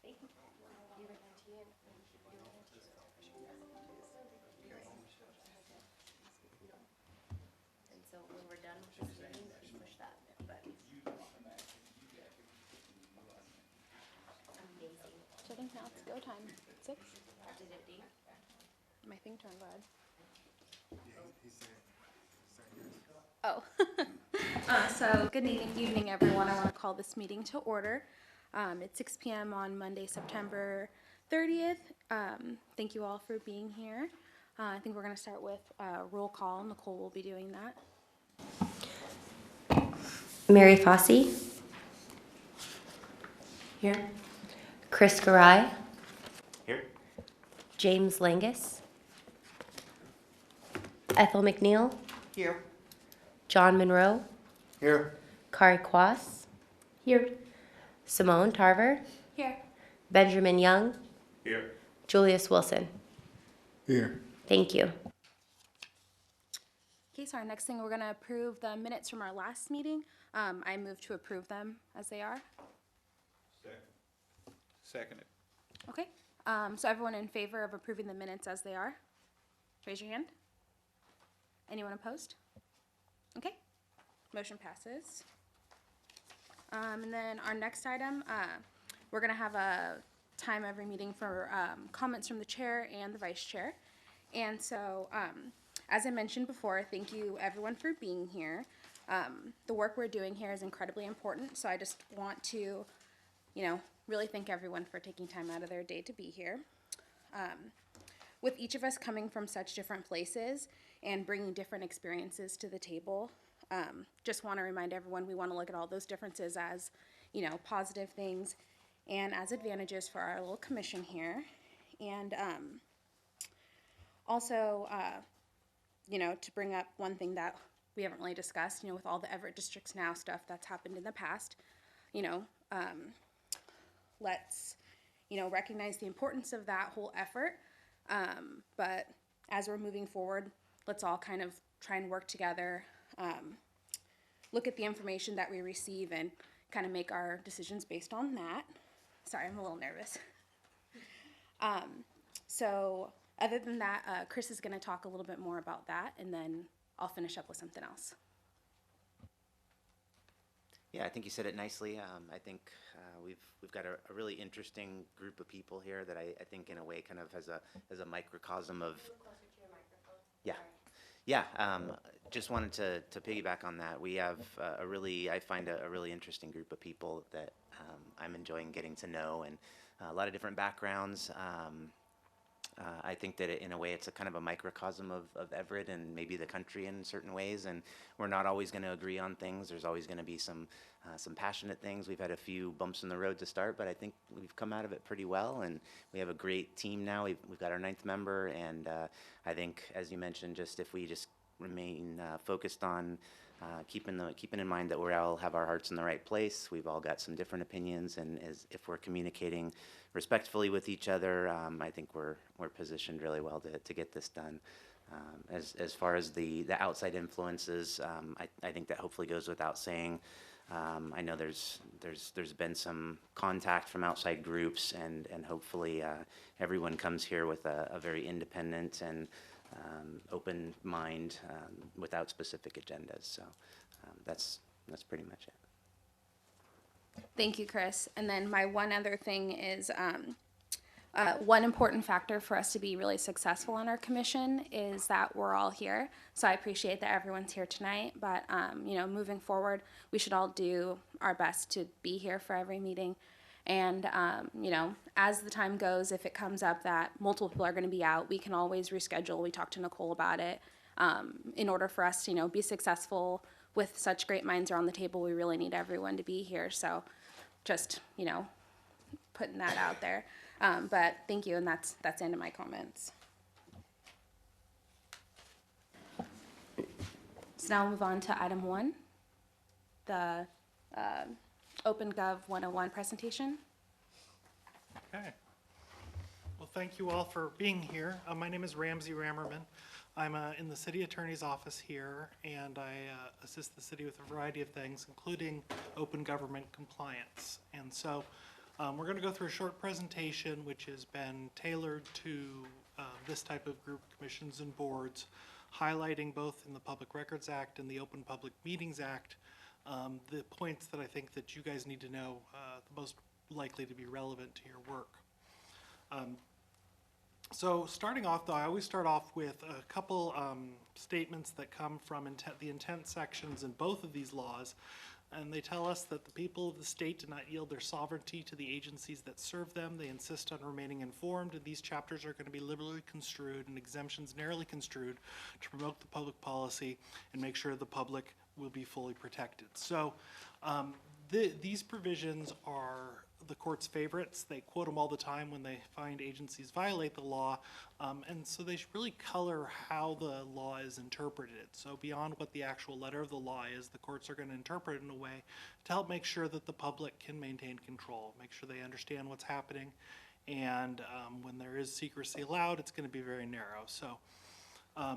And so when we're done with this meeting, we push that button. Amazing. So I think now it's go time. 6? Did it, Dee? My thing turned red. Oh. So good evening, everyone. I want to call this meeting to order. It's 6 p.m. on Monday, September 30th. Thank you all for being here. I think we're going to start with roll call. Nicole will be doing that. Mary Fossey. Here. Chris Garai. Here. James Langus. Ethel McNeil. Here. John Monroe. Here. Kari Quas. Here. Simone Tarver. Here. Benjamin Young. Here. Julius Wilson. Here. Thank you. Okay, so our next thing, we're going to approve the minutes from our last meeting. I move to approve them as they are. Second. Okay, so everyone in favor of approving the minutes as they are? Raise your hand. Anyone opposed? Okay, motion passes. And then our next item, we're gonna have a time every meeting for comments from the chair and the vice chair. And so, as I mentioned before, thank you everyone for being here. The work we're doing here is incredibly important, so I just want to, really thank everyone for taking time out of their day to be here. With each of us coming from such different places and bringing different experiences to the table, just want to remind everyone we want to look at all those differences as, positive things and as advantages for our little commission here. And also, to bring up one thing that we haven't really discussed, with all the Everett Districts Now stuff that's happened in the past, let's, recognize the importance of that whole effort. But as we're moving forward, let's all kind of try and work together, look at the information that we receive and kind of make our decisions based on that. Sorry, I'm a little nervous. So other than that, Chris is going to talk a little bit more about that, and then I'll finish up with something else. Yeah, I think you said it nicely. I think we've got a really interesting group of people here that I think in a way kind of as a microcosm of. Yeah, yeah. Just wanted to piggyback on that. We have I find a really interesting group of people that I'm enjoying getting to know, and a lot of different backgrounds. I think that in a way it's a kind of a microcosm of Everett and maybe the country in certain ways, and we're not always going to agree on things. There's always going to be some passionate things. We've had a few bumps in the road to start, but I think we've come out of it pretty well, and we have a great team now. We've got our 9th member, and I think, as you mentioned, just if we just remain focused on keeping in mind that we all have our hearts in the right place. We've all got some different opinions, and if we're communicating respectfully with each other, I think we're positioned really well to get this done. As far as the outside influences, I think that hopefully goes without saying. I know there's been some contact from outside groups, and hopefully everyone comes here with a very independent and open mind without specific agendas. So that's pretty much it. Thank you, Chris. And then my one other thing is one important factor for us to be really successful on our commission is that we're all here. So I appreciate that everyone's here tonight, but moving forward, we should all do our best to be here for every meeting. And, as the time goes, if it comes up that multiple people are going to be out, we can always reschedule. We talked to Nicole about it. In order for us to, be successful with such great minds around the table, we really need everyone to be here. So just, putting that out there. But thank you, and that's the end of my comments. So now we'll move on to item 1, the OpenGov 101 presentation. Okay. Well, thank you all for being here. My name is Ramsey Rammerman. I'm in the city attorney's office here, and I assist the city with a variety of things, including open government compliance. And so We're going to go through a short presentation which has been tailored to this type of group, commissions, and boards, highlighting both in the Public Records Act and the Open Public Meetings Act the points that I think that you guys need to know, the most likely to be relevant to your work. So starting off, though, I always start off with a couple statements that come from the intent sections in both of these laws. And they tell us that the people of the state do not yield their sovereignty to the agencies that serve them. They insist on remaining informed, and these chapters are going to be liberally construed and exemptions narrowly construed to promote the public policy and make sure the public will be fully protected. So these provisions are the court's favorites. They quote them all the time when they find agencies violate the law, and so they should really color how the law is interpreted. So beyond what the actual letter of the law is, the courts are going to interpret it in a way to help make sure that the public can maintain control, make sure they understand what's happening, and when there is secrecy allowed, it's going to be very narrow. So I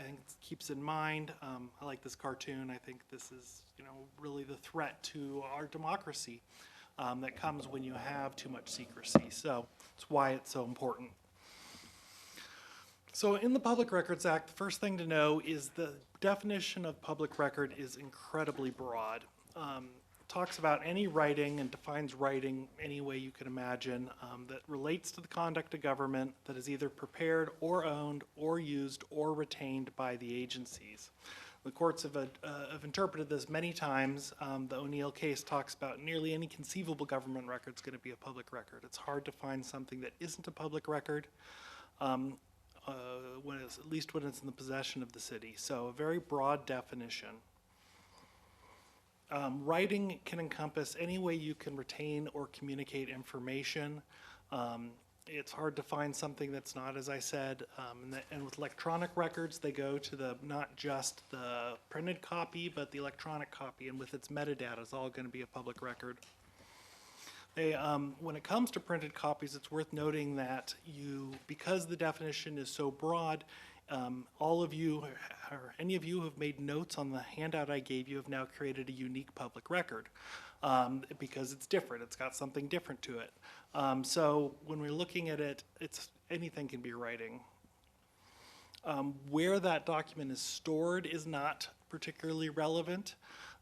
think it keeps in mind, I like this cartoon. I think this is, really the threat to our democracy that comes when you have too much secrecy. So that's why it's so important. So in the Public Records Act, the first thing to know is the definition of public record is incredibly broad. It talks about any writing and defines writing any way you can imagine that relates to the conduct of government that is either prepared or owned or used or retained by the agencies. The courts have interpreted this many times. The O'Neill case talks about nearly any conceivable government record is going to be a public record. It's hard to find something that isn't a public record, at least when it's in the possession of the city. So a very broad definition. Writing can encompass any way you can retain or communicate information. It's hard to find something that's not, as I said, and with electronic records, they go to not just the printed copy, but the electronic copy, and with its metadata, it's all going to be a public record. When it comes to printed copies, it's worth noting that because the definition is so broad, all of you, or any of you who have made notes on the handout I gave you have now created a unique public record because it's different. It's got something different to it. So when we're looking at it, anything can be writing. Where that document is stored is not particularly relevant.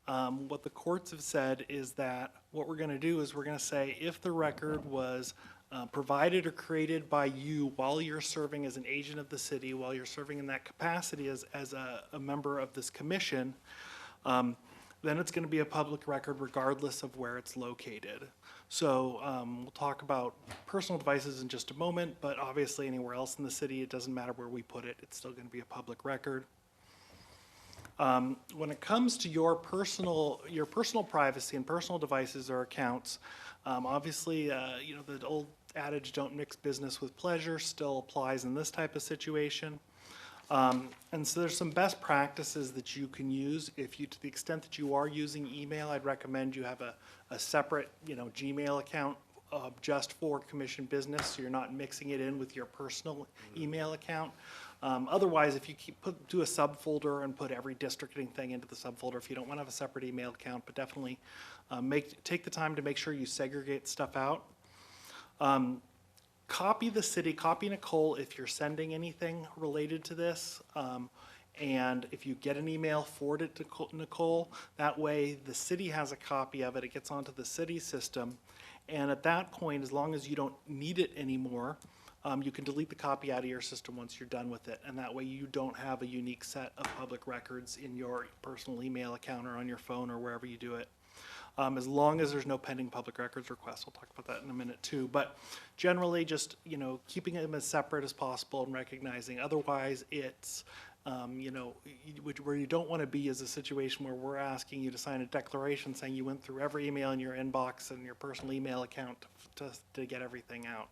What the courts have said is that what we're going to do is we're going to say if the record was provided or created by you while you're serving as an agent of the city, while you're serving in that capacity as a member of this commission, then it's going to be a public record regardless of where it's located. So we'll talk about personal devices in just a moment, but obviously anywhere else in the city, it doesn't matter where we put it, it's still going to be a public record. When it comes to your personal privacy and personal devices or accounts, obviously, the old adage, don't mix business with pleasure, still applies in this type of situation. And so there's some best practices that you can use. To the extent that you are using email, I'd recommend you have a separate, Gmail account just for commission business, so you're not mixing it in with your personal email account. Otherwise, if you do a subfolder and put every districting thing into the subfolder, if you don't want to have a separate email account, but definitely take the time to make sure you segregate stuff out. Copy the city, copy Nicole if you're sending anything related to this. And if you get an email, forward it to Nicole. That way the city has a copy of it. It gets onto the city system. And at that point, as long as you don't need it anymore, you can delete the copy out of your system once you're done with it. And that way you don't have a unique set of public records in your personal email account or on your phone or wherever you do it. As long as there's no pending public records requests. We'll talk about that in a minute too. But generally just, keeping them as separate as possible and recognizing otherwise it's, where you don't want to be is a situation where we're asking you to sign a declaration saying you went through every email in your inbox and your personal email account to get everything out.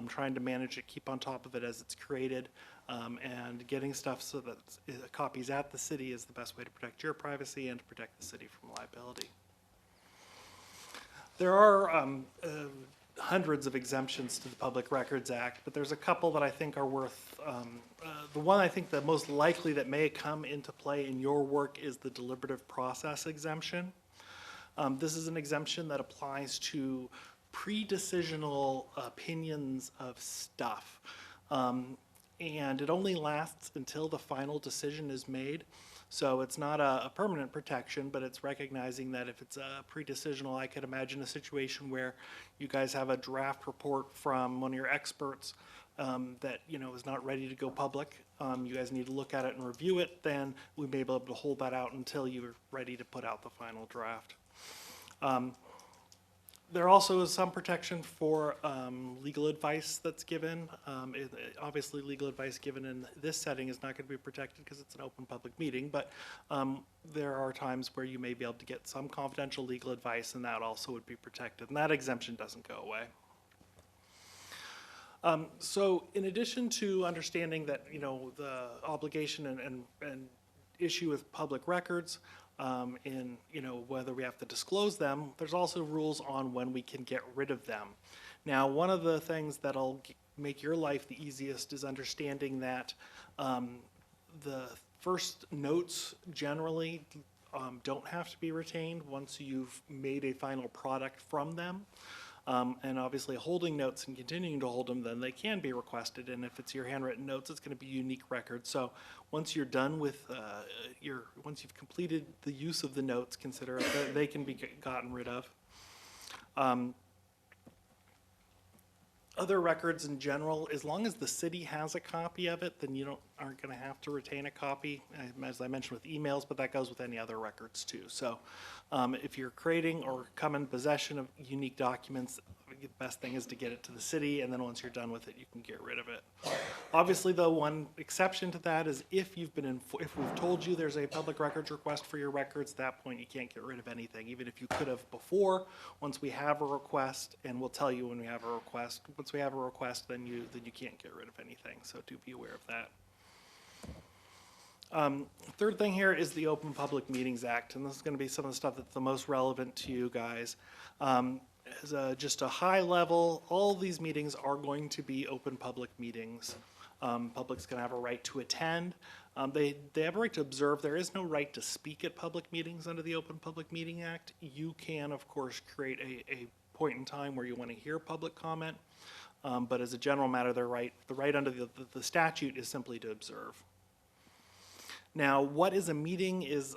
Trying to manage it, keep on top of it as it's created, and getting stuff so that copies at the city is the best way to protect your privacy and to protect the city from liability. There are hundreds of exemptions to the Public Records Act, but there's a couple that I think are worth, the one I think the most likely that may come into play in your work is the deliberative process exemption. This is an exemption that applies to pre-decisional opinions of stuff. And it only lasts until the final decision is made. So it's not a permanent protection, but it's recognizing that if it's a pre-decisional, I could imagine a situation where you guys have a draft report from one of your experts that, you know, is not ready to go public. You guys need to look at it and review it, then we may be able to hold that out until you're ready to put out the final draft. There also is some protection for legal advice that's given. Obviously, legal advice given in this setting is not going to be protected because it's an open public meeting, but there are times where you may be able to get some confidential legal advice, and that also would be protected, and that exemption doesn't go away. So in addition to understanding that, you know, the obligation and issue with public records, in, you know, whether we have to disclose them, there's also rules on when we can get rid of them. Now, one of the things that'll make your life the easiest is understanding that the first notes generally don't have to be retained once you've made a final product from them. And obviously holding notes and continuing to hold them, then they can be requested. And if it's your handwritten notes, it's going to be unique records. So once you're done with once you've completed the use of the notes, consider it that they can be gotten rid of. Other records in general, as long as the city has a copy of it, then you aren't going to have to retain a copy, as I mentioned with emails, but that goes with any other records too. So if you're creating or come in possession of unique documents, the best thing is to get it to the city, and then once you're done with it, you can get rid of it. Obviously, though, one exception to that is if we've told you there's a public records request for your records, at that point you can't get rid of anything, even if you could have before. Once we have a request, and we'll tell you when we have a request, once we have a request, then you can't get rid of anything, so do be aware of that. Third thing here is the Open Public Meetings Act, and this is going to be some of the stuff that's the most relevant to you guys. As just a high level, all of these meetings are going to be open public meetings. Public's going to have a right to attend. They have a right to observe. There is no right to speak at public meetings under the Open Public Meeting Act. You can, of course, create a point in time where you want to hear public comment, but as a general matter, the right under the statute is simply to observe. Now, what is a meeting is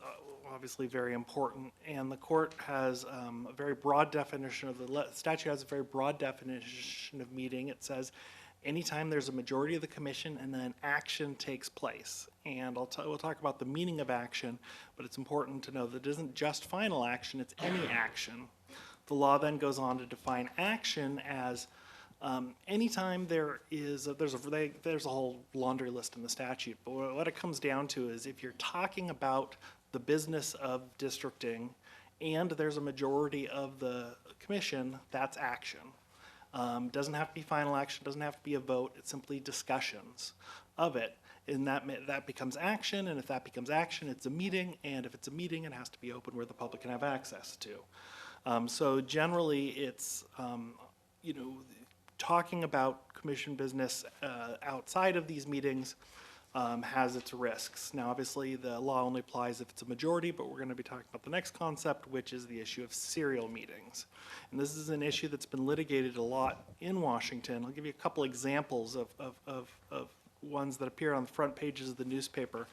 obviously very important, and the court has a very broad definition of the statute has a very broad definition of meeting. It says anytime there's a majority of the commission and then action takes place. And we'll talk about the meaning of action, but it's important to know that it isn't just final action, it's any action. The law then goes on to define action as anytime there's a whole laundry list in the statute, but what it comes down to is if you're talking about the business of districting and there's a majority of the commission, that's action. Doesn't have to be final action, doesn't have to be a vote, it's simply discussions of it. And that becomes action, and if that becomes action, it's a meeting, and if it's a meeting, it has to be open where the public can have access to. So generally, it's, you know, talking about commission business outside of these meetings has its risks. Now, obviously, the law only applies if it's a majority, but we're going to be talking about the next concept, which is the issue of serial meetings. And this is an issue that's been litigated a lot in Washington. I'll give you a couple examples of ones that appear on the front pages of the newspaper.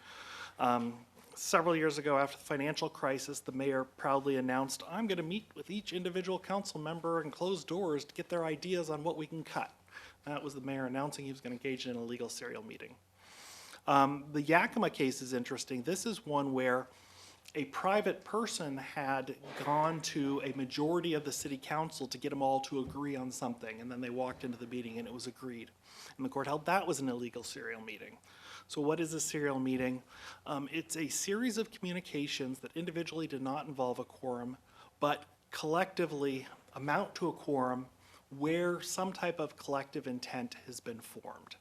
Several years ago, after the financial crisis, the mayor proudly announced, "I'm going to meet with each individual council member and close doors to get their ideas on what we can cut." That was the mayor announcing he was going to engage in an illegal serial meeting. The Yakima case is interesting. This is one where a private person had gone to a majority of the city council to get them all to agree on something, and then they walked into the meeting and it was agreed. And the court held that was an illegal serial meeting. So what is a serial meeting? It's a series of communications that individually did not involve a quorum, but collectively amount to a quorum where some type of collective intent has been formed.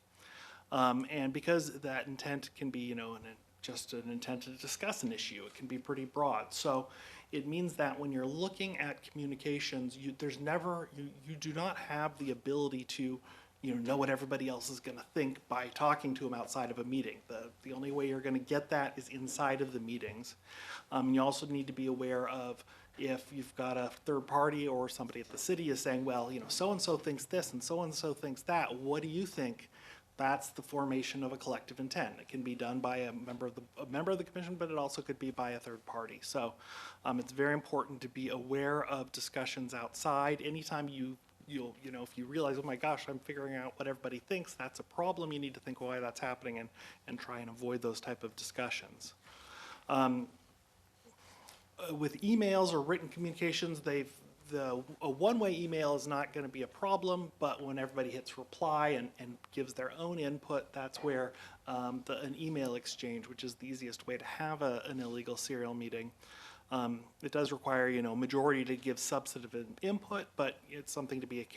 And because that intent can be, you know, just an intent to discuss an issue, it can be pretty broad. So it means that when you're looking at communications, you do not have the ability to know what everybody else is gonna think by talking to them outside of a meeting. The only way you're gonna get that is inside of the meetings. You also need to be aware of if you've got a third party or somebody at the city is saying, well, so-and-so thinks this and so-and-so thinks that, what do you think? That's the formation of a collective intent. It can be done by a member of the commission, but it also could be by a third party. So it's very important to be aware of discussions outside. Anytime if you realize, oh my gosh, I'm figuring out what everybody thinks, that's a problem, you need to think why that's happening and try and avoid those type of discussions. With emails or written communications, a one-way email is not going to be a problem, but when everybody hits reply and gives their own input, that's where an email exchange, which is the easiest way to have an illegal serial meeting. It does require, majority to give substantive input, but it's something to be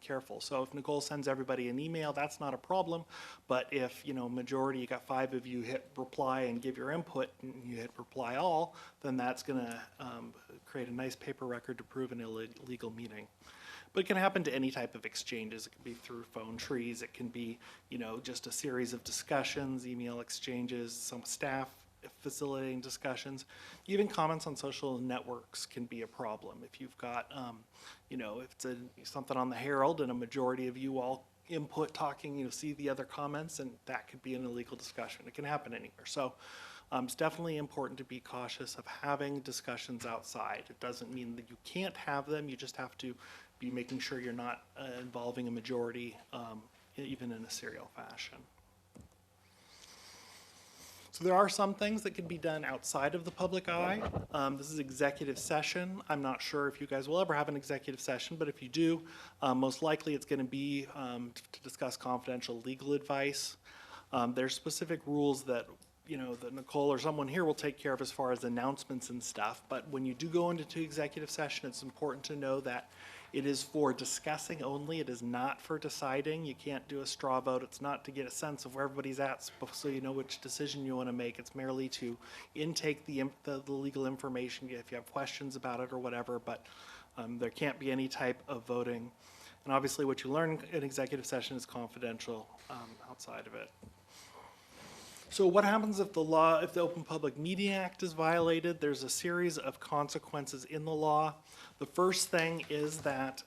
careful. So if Nicole sends everybody an email, that's not a problem. But if, majority, you got 5 of you hit reply and give your input, and you hit reply all, then that's going to create a nice paper record to prove an illegal meeting. But it can happen to any type of exchanges. It can be through phone trees. It can be, just a series of discussions, email exchanges, some staff facilitating discussions. Even comments on social networks can be a problem. If you've got, if it's something on the Herald and a majority of you all input talking, see the other comments, and that could be an illegal discussion. It can happen anywhere. So it's definitely important to be cautious of having discussions outside. It doesn't mean that you can't have them. You just have to be making sure you're not involving a majority, even in a serial fashion. So there are some things that can be done outside of the public eye. This is executive session. I'm not sure if you guys will ever have an executive session, but if you do, most likely it's going to be to discuss confidential legal advice. There's specific rules that that Nicole or someone here will take care of as far as announcements and stuff. But when you do go into executive session, it's important to know that it is for discussing only. It is not for deciding. You can't do a straw vote. It's not to get a sense of where everybody's at so you know which decision you want to make. It's merely to intake the legal information if you have questions about it or whatever, but there can't be any type of voting. And obviously what you learn in executive session is confidential outside of it. So what happens if if the Open Public Meeting Act is violated? There's a series of consequences in the law. The first thing is that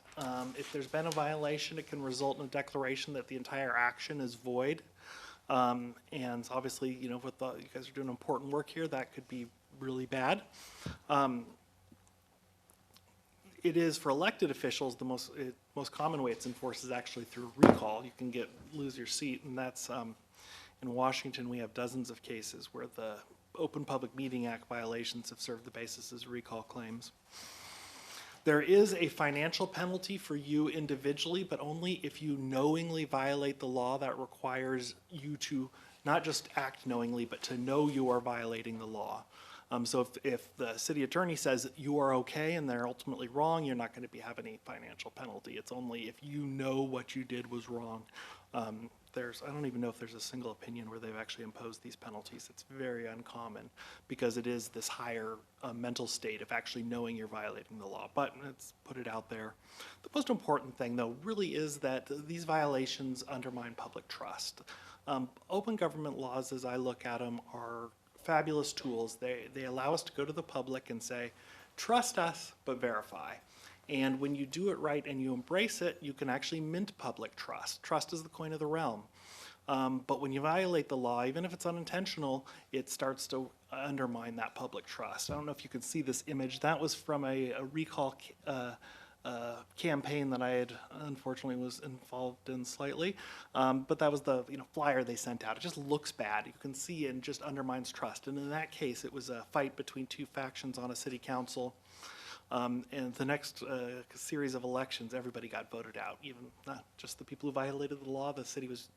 if there's been a violation, it can result in a declaration that the entire action is void. And obviously, you guys are doing important work here, that could be really bad. It is for elected officials, the most common way it's enforced is actually through recall. You can lose your seat, and that's in Washington, we have dozens of cases where the Open Public Meeting Act violations have served the basis as recall claims. There is a financial penalty for you individually, but only if you knowingly violate the law. That requires you to not just act knowingly, but to know you are violating the law. So if the city attorney says you are okay and they're ultimately wrong, you're not going to have any financial penalty. It's only if you know what you did was wrong. I don't even know if there's a single opinion where they've actually imposed these penalties. It's very uncommon because it is this higher mental state of actually knowing you're violating the law. But let's put it out there. The most important thing, though, really is that these violations undermine public trust. Open government laws, as I look at them, are fabulous tools. They allow us to go to the public and say, trust us, but verify. And when you do it right and you embrace it, you can actually mint public trust. Trust is the coin of the realm. But when you violate the law, even if it's unintentional, it starts to undermine that public trust. I don't know if you can see this image. That was from a recall campaign that I had unfortunately was involved in slightly. But that was the flyer they sent out. It just looks bad. You can see it just undermines trust. And in that case, it was a fight between two factions on a city council. And the next series of elections, everybody got voted out, even not just the people who violated the law. The city was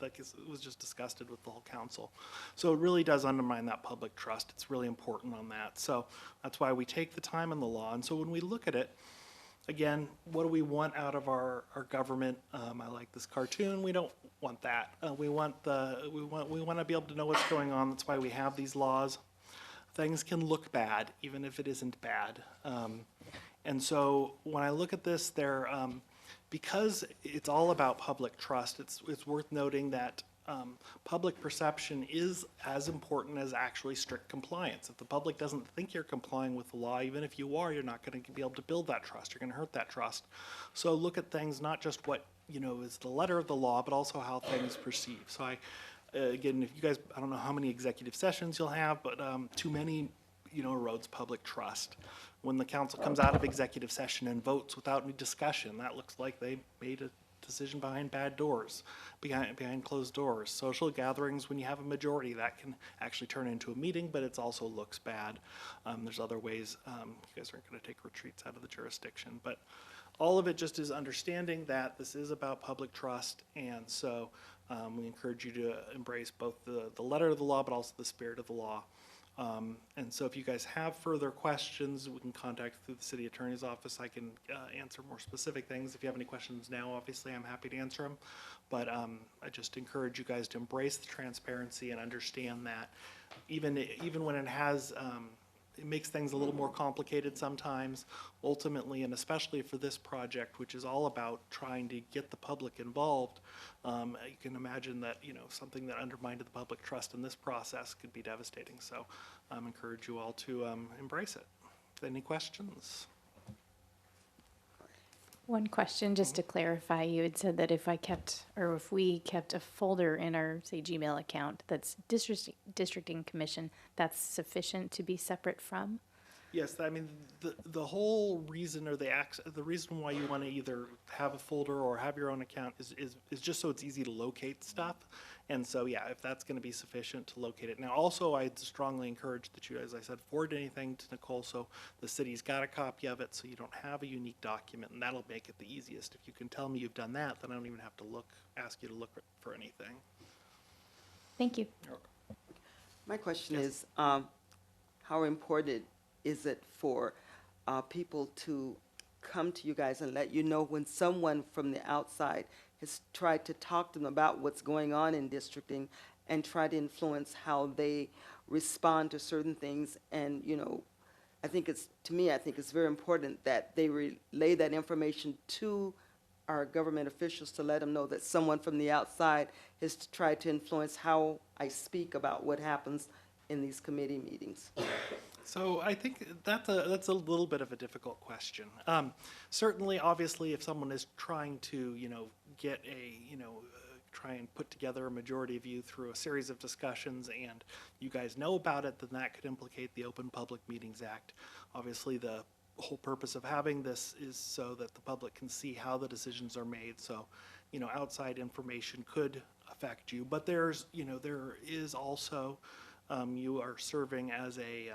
just disgusted with the whole council. So it really does undermine that public trust. It's really important on that. So that's why we take the time in the law. And so when we look at it, again, what do we want out of our government? I like this cartoon. We don't want that. We want to be able to know what's going on. That's why we have these laws. Things can look bad, even if it isn't bad. And so when I look at this, because it's all about public trust, it's worth noting that public perception is as important as actually strict compliance. If the public doesn't think you're complying with the law, even if you are, you're not going to be able to build that trust. You're going to hurt that trust. So look at things not just what is the letter of the law, but also how things perceive. So again, if you guys, I don't know how many executive sessions you'll have, but too many, erodes public trust. When the council comes out of executive session and votes without any discussion, that looks like they made a decision behind bad doors, behind closed doors. Social gatherings, when you have a majority, that can actually turn into a meeting, but it also looks bad. There's other ways. You guys aren't going to take retreats out of the jurisdiction, but all of it just is understanding that this is about public trust, and so we encourage you to embrace both the letter of the law, but also the spirit of the law. And so if you guys have further questions, we can contact through the city attorney's office. I can answer more specific things. If you have any questions now, obviously, I'm happy to answer them. But I just encourage you guys to embrace the transparency and understand that even when it has, it makes things a little more complicated sometimes, ultimately, and especially for this project, which is all about trying to get the public involved. You can imagine that, something that undermined the public trust in this process could be devastating. So I encourage you all to embrace it. Any questions? One question, just to clarify, you had said that if we kept a folder in our, say, Gmail account that's districting commission, that's sufficient to be separate from? Yes, I mean, the whole reason or the reason why you want to either have a folder or have your own account is just so it's easy to locate stuff. And so, yeah, if that's going to be sufficient to locate it. Now, also, I'd strongly encourage that you, as I said, forward anything to Nicole so the city's got a copy of it so you don't have a unique document, and that'll make it the easiest. If you can tell me you've done that, then I don't even have to ask you to look for anything. Thank you. You're welcome. My question Yes. is, how important is it for people to come to you guys and let you know when someone from the outside has tried to talk to them about what's going on in districting and try to influence how they respond to certain things? And, I think it's very important that they relay that information to our government officials to let them know that someone from the outside has tried to influence how I speak about what happens in these committee meetings. So I think that's a little bit of a difficult question. Certainly, obviously, if someone is trying to, get try and put together a majority of you through a series of discussions and you guys know about it, then that could implicate the Open Public Meetings Act. Obviously, the whole purpose of having this is so that the public can see how the decisions are made. So, outside information could affect you, but there is also, you are serving as a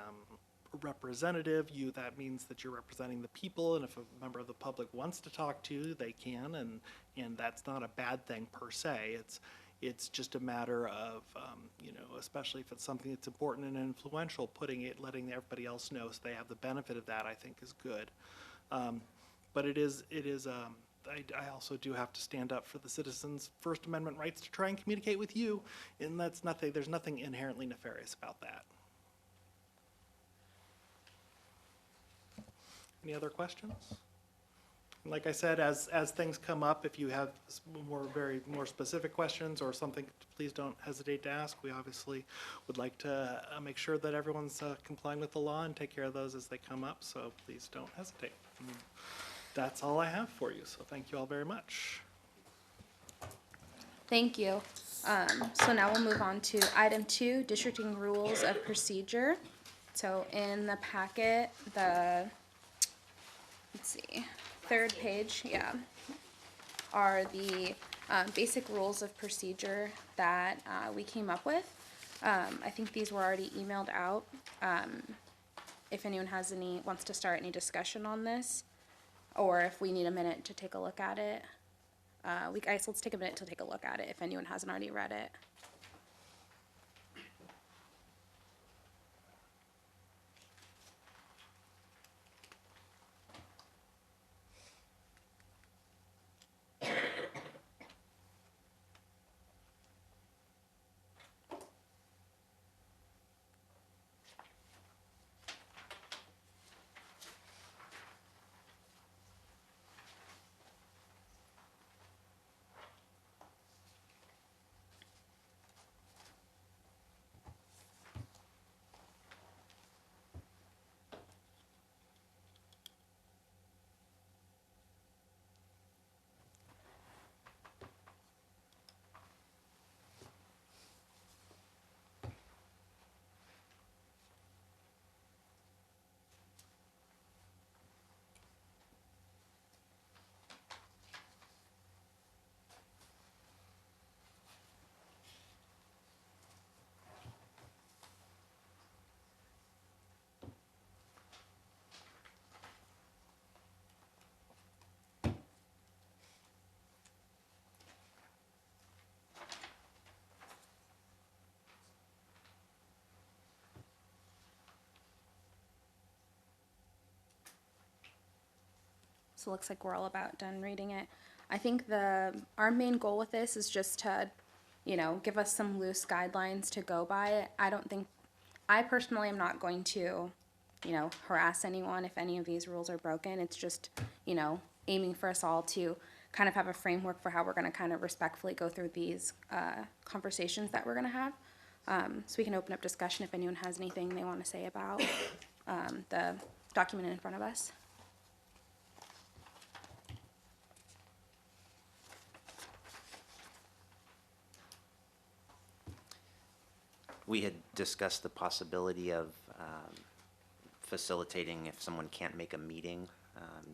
representative. That means that you're representing the people, and if a member of the public wants to talk to you, they can, and that's not a bad thing per se. It's just a matter of, especially if it's something that's important and influential, letting everybody else know so they have the benefit of that, I think is good. But I also do have to stand up for the citizens' First Amendment rights to try and communicate with you, and there's nothing inherently nefarious about that. Any other questions? Like I said, as things come up, if you have more specific questions or something, please don't hesitate to ask. We obviously would like to make sure that everyone's complying with the law and take care of those as they come up, so please don't hesitate. And that's all I have for you, so thank you all very much. Thank you. So now we'll move on to item 2, districting rules of procedure. So in the packet, let's see, 3rd page, are the basic rules of procedure that we came up with. I think these were already emailed out. If anyone wants to start any discussion on this, or if we need a minute to take a look at it, let's take a minute to take a look at it if anyone hasn't already read it. so it looks like we're all about done reading it. I think our main goal with this is just to, give us some loose guidelines to go by. I personally am not going to, harass anyone if any of these rules are broken. It's just, aiming for us all to kind of have a framework for how we're gonna kind of respectfully go through these, conversations that we're gonna have. So we can open up discussion if anyone has anything they wanna say about, the document in front of us. We had discussed the possibility of facilitating if someone can't make a meeting.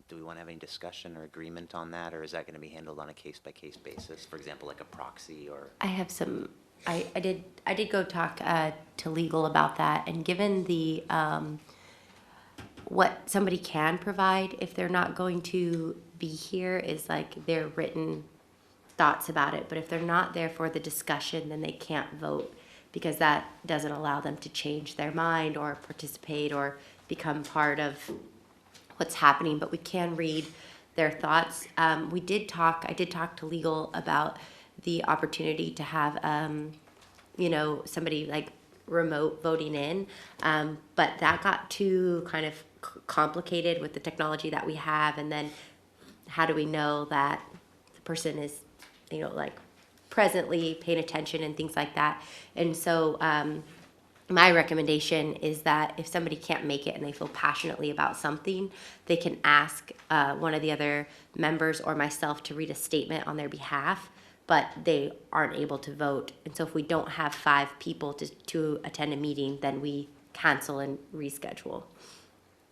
Do we want to have any discussion or agreement on that, or is that going to be handled on a case-by-case basis? For example, like a proxy or? I have some. I did go talk to legal about that, and given the what somebody can provide if they're not going to be here is like their written thoughts about it. But if they're not there for the discussion, then they can't vote because that doesn't allow them to change their mind or participate or become part of what's happening. But we can read their thoughts. I did talk to legal about the opportunity to have, somebody like remote voting in. But that got too kind of complicated with the technology that we have. And then how do we know that the person is, presently paying attention and things like that. And so my recommendation is that if somebody can't make it and they feel passionately about something, they can ask one of the other members or myself to read a statement on their behalf, but they aren't able to vote. And so if we don't have 5 people to attend a meeting, then we cancel and reschedule.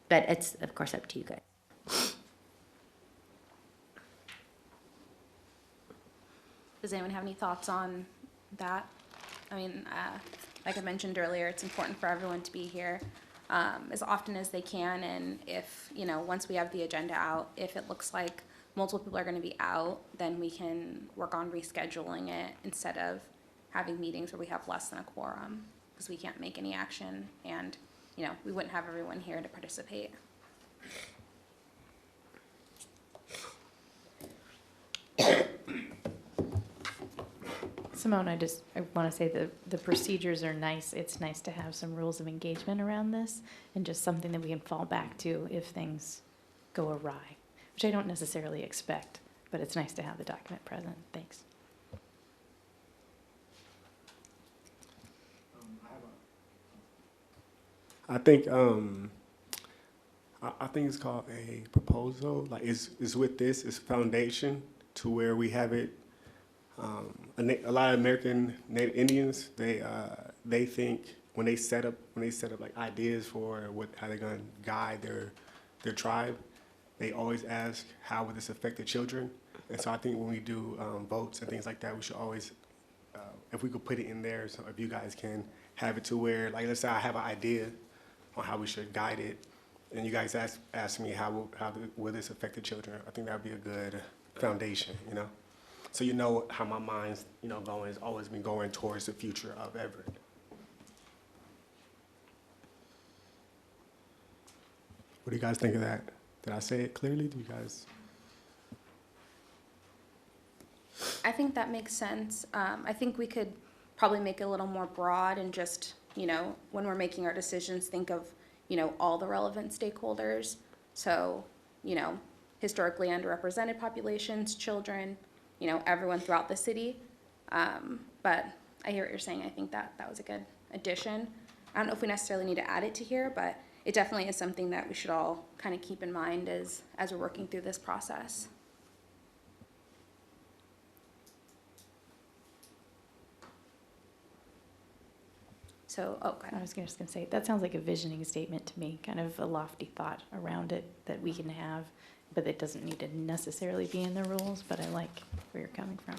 But it's, of course, up to you guys. Does anyone have any thoughts on that? I mean, like I mentioned earlier, it's important for everyone to be here as often as they can. And if, once we have the agenda out, if it looks like multiple people are going to be out, then we can work on rescheduling it instead of having meetings where we have less than a quorum because we can't make any action and, we wouldn't have everyone here to participate. Simone, I want to say the procedures are nice. It's nice to have some rules of engagement around this and just something that we can fall back to if things go awry, which I don't necessarily expect, but it's nice to have the document present. Thanks. I think I think it's called a proposal. Like it's with this, it's foundation to where we have it. A lot of American Native Indians, they think when they set up like ideas for how they're gonna guide their tribe, they always ask how would this affect the children. And so I think when we do votes and things like that, we should always, if we could put it in there, so if you guys can have it to where, like let's say I have an idea on how we should guide it, and you guys ask me how will this affect the children. I think that would be a good foundation, So how my mind's, going, has always been going towards the future of Everett. What do you guys think of that? Did I say it clearly? Do you guys? I think that makes sense. I think we could probably make it a little more broad and just, when we're making our decisions, think of, all the relevant stakeholders. So, historically underrepresented populations, children, everyone throughout the city. But I hear what you're saying. I think that was a good addition. I don't know if we necessarily need to add it to here, but it definitely is something that we should all kind of keep in mind as we're working through this process. So, okay. I was just going to say, that sounds like a visioning statement to me, kind of a lofty thought around it that we can have, but it doesn't need to necessarily be in the rules, but I like where you're coming from.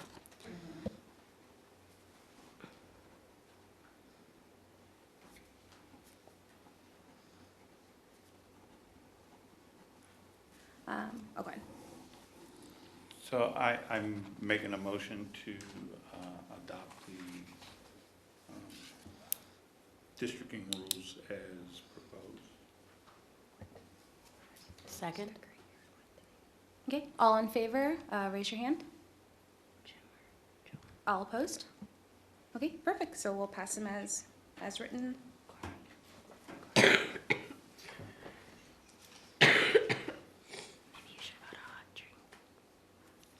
Okay. So I'm making a motion to adopt the districting rules as proposed. Second? Okay, all in favor, raise your hand. All opposed? Okay, perfect, so we'll pass them as written.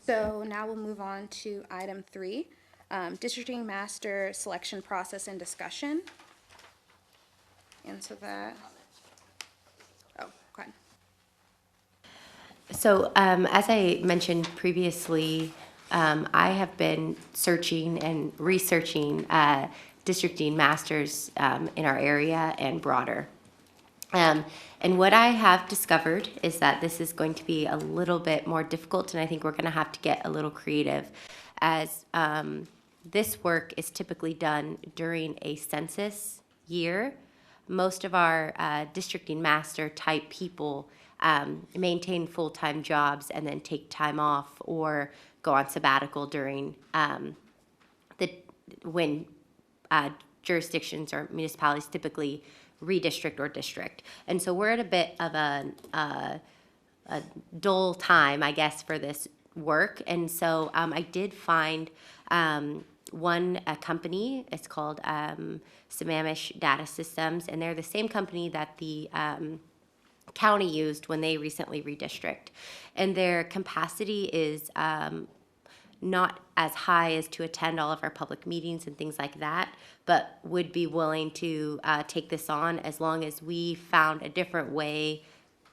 So now we'll move on to item 3, districting master selection process and discussion. And so that, oh, go ahead. So, as I mentioned previously, I have been searching and researching districting masters in our area and broader. And what I have discovered is that this is going to be a little bit more difficult, and I think we're going to have to get a little creative, as this work is typically done during a census year. Most of our districting master type people maintain full-time jobs and then take time off or go on sabbatical during when jurisdictions or municipalities typically redistrict or district. And so we're at a bit of a dull time, I guess, for this work. And so I did find one company. It's called Sammamish Data Systems, and they're the same company that the county used when they recently redistrict. And their capacity is not as high as to attend all of our public meetings and things like that, but would be willing to take this on as long as we found a different way,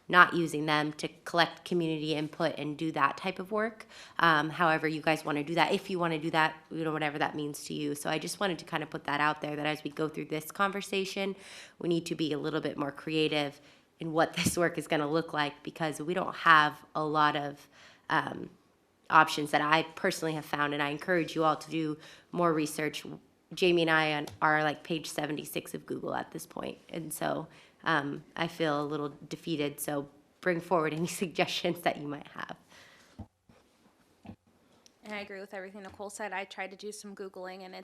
not using them, to collect community input and do that type of work. However you guys want to do that, if you want to do that, you know, whatever that means to you. So I just wanted to kind of put that out there, that as we go through this conversation, we need to be a little bit more creative in what this work is going to look like, because we don't have a lot of options that I personally have found, and I encourage you all to do more research. Jamie and I are like page 76 of Google at this point, and so I feel a little defeated, so bring forward any suggestions that you might have. And I agree with everything Nicole said. I tried to do some Googling, and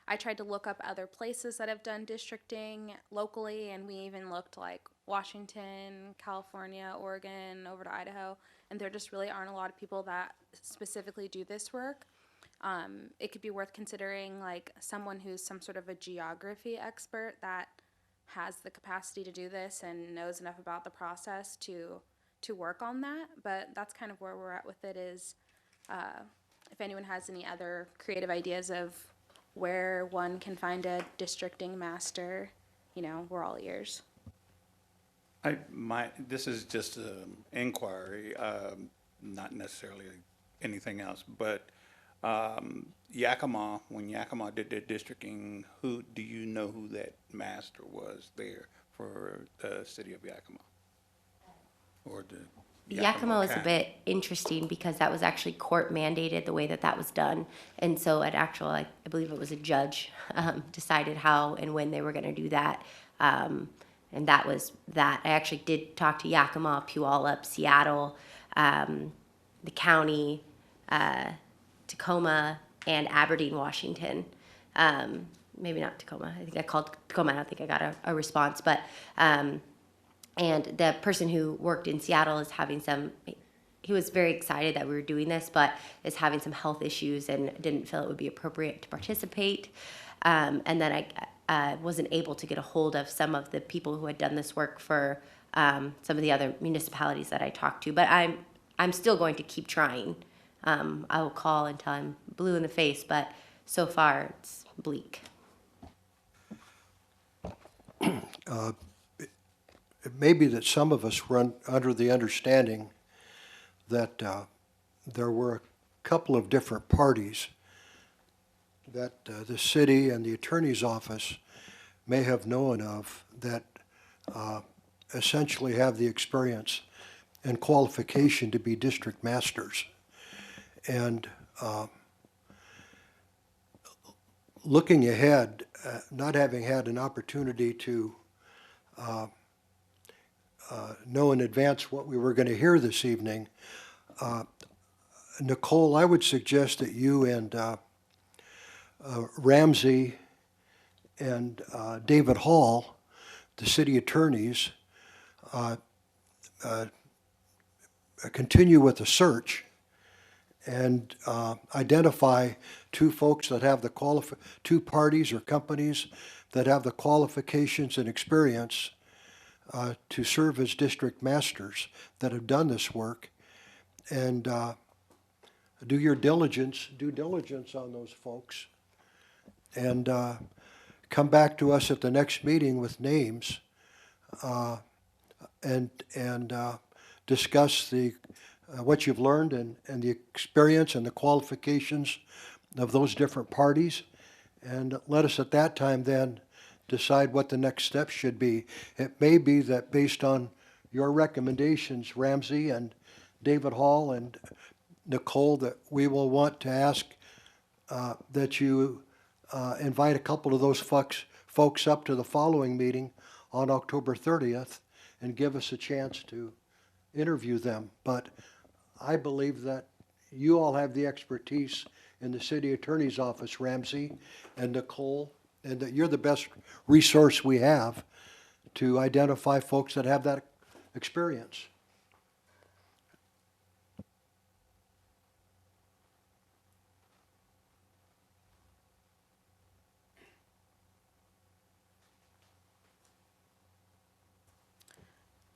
I tried to look up other places that have done districting locally, and we even looked like Washington, California, Oregon, over to Idaho, and there just really aren't a lot of people that specifically do this work. It could be worth considering like someone who's some sort of a geography expert that has the capacity to do this and knows enough about the process to work on that. But that's kind of where we're at with it, is if anyone has any other creative ideas of where one can find a districting master, you know, we're all ears. This is just an inquiry, not necessarily anything else, but Yakima, when Yakima did their districting, do you know who that master was there for the city of Yakima? Or the Yakima was a County? bit interesting because that was actually court mandated, the way that that was done. And so I believe it was a judge decided how and when they were going to do that. And that was that. I actually did talk to Yakima, Puyallup, Seattle, the county, Tacoma, and Aberdeen, Washington. Maybe not Tacoma. I think I called Tacoma. I don't think I got a response. But and the person who worked in Seattle is having he was very excited that we were doing this, but is having some health issues and didn't feel it would be appropriate to participate. And then I wasn't able to get a hold of some of the people who had done this work for some of the other municipalities that I talked to. But I'm still going to keep trying. I will call until I'm blue in the face, but so far it's bleak. It may be that some of us were under the understanding that there were a couple of different parties that the city and the attorney's office may have known of that essentially have the experience and qualification to be district masters. And looking ahead, not having had an opportunity to know in advance what we were going to hear this evening, Nicole, I would suggest that you and Ramsey and David Hall, the city attorneys, continue with the search and identify two folks that have the two parties or companies that have the qualifications and experience to serve as district masters that have done this work, and do your due diligence on those folks, and come back to us at the next meeting with names, and discuss what you've learned and the experience and the qualifications of those different parties, and let us at that time then decide what the next steps should be. It may be that based on your recommendations, Ramsey and David Hall and Nicole, that we will want to ask that you invite a couple of those folks up to the following meeting on October 30th and give us a chance to interview them. But I believe that you all have the expertise in the city attorney's office, Ramsey and Nicole, and that you're the best resource we have to identify folks that have that experience.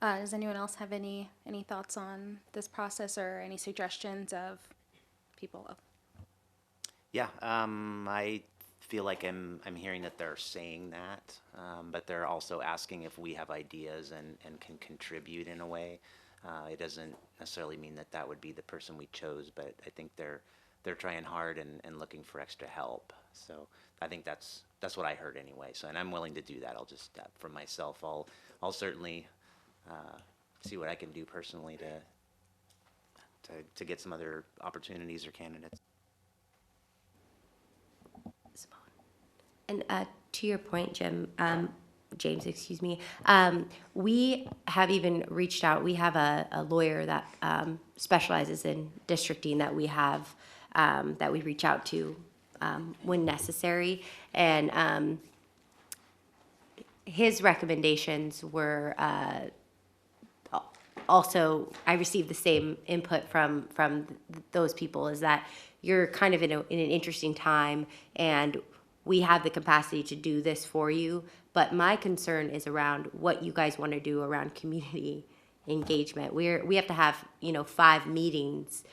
Does anyone else have any thoughts on this process or any suggestions of people? Yeah, I feel like I'm hearing that they're saying that, but they're also asking if we have ideas and can contribute in a way. It doesn't necessarily mean that that would be the person we chose, but I think they're trying hard and looking for extra help. So I think that's what I heard anyway. So, and I'm willing to do that. I'll just for myself, I'll certainly see what I can do personally to get some other opportunities or candidates. And to your point, James, excuse me, we have even reached out. We have a lawyer that specializes in districting that we have that we reach out to when necessary, and his recommendations were also, I received the same input from those people, is that you're kind of in an interesting time, and we have the capacity to do this for you. But my concern is around what you guys want to do around community engagement. We have to have 5 meetings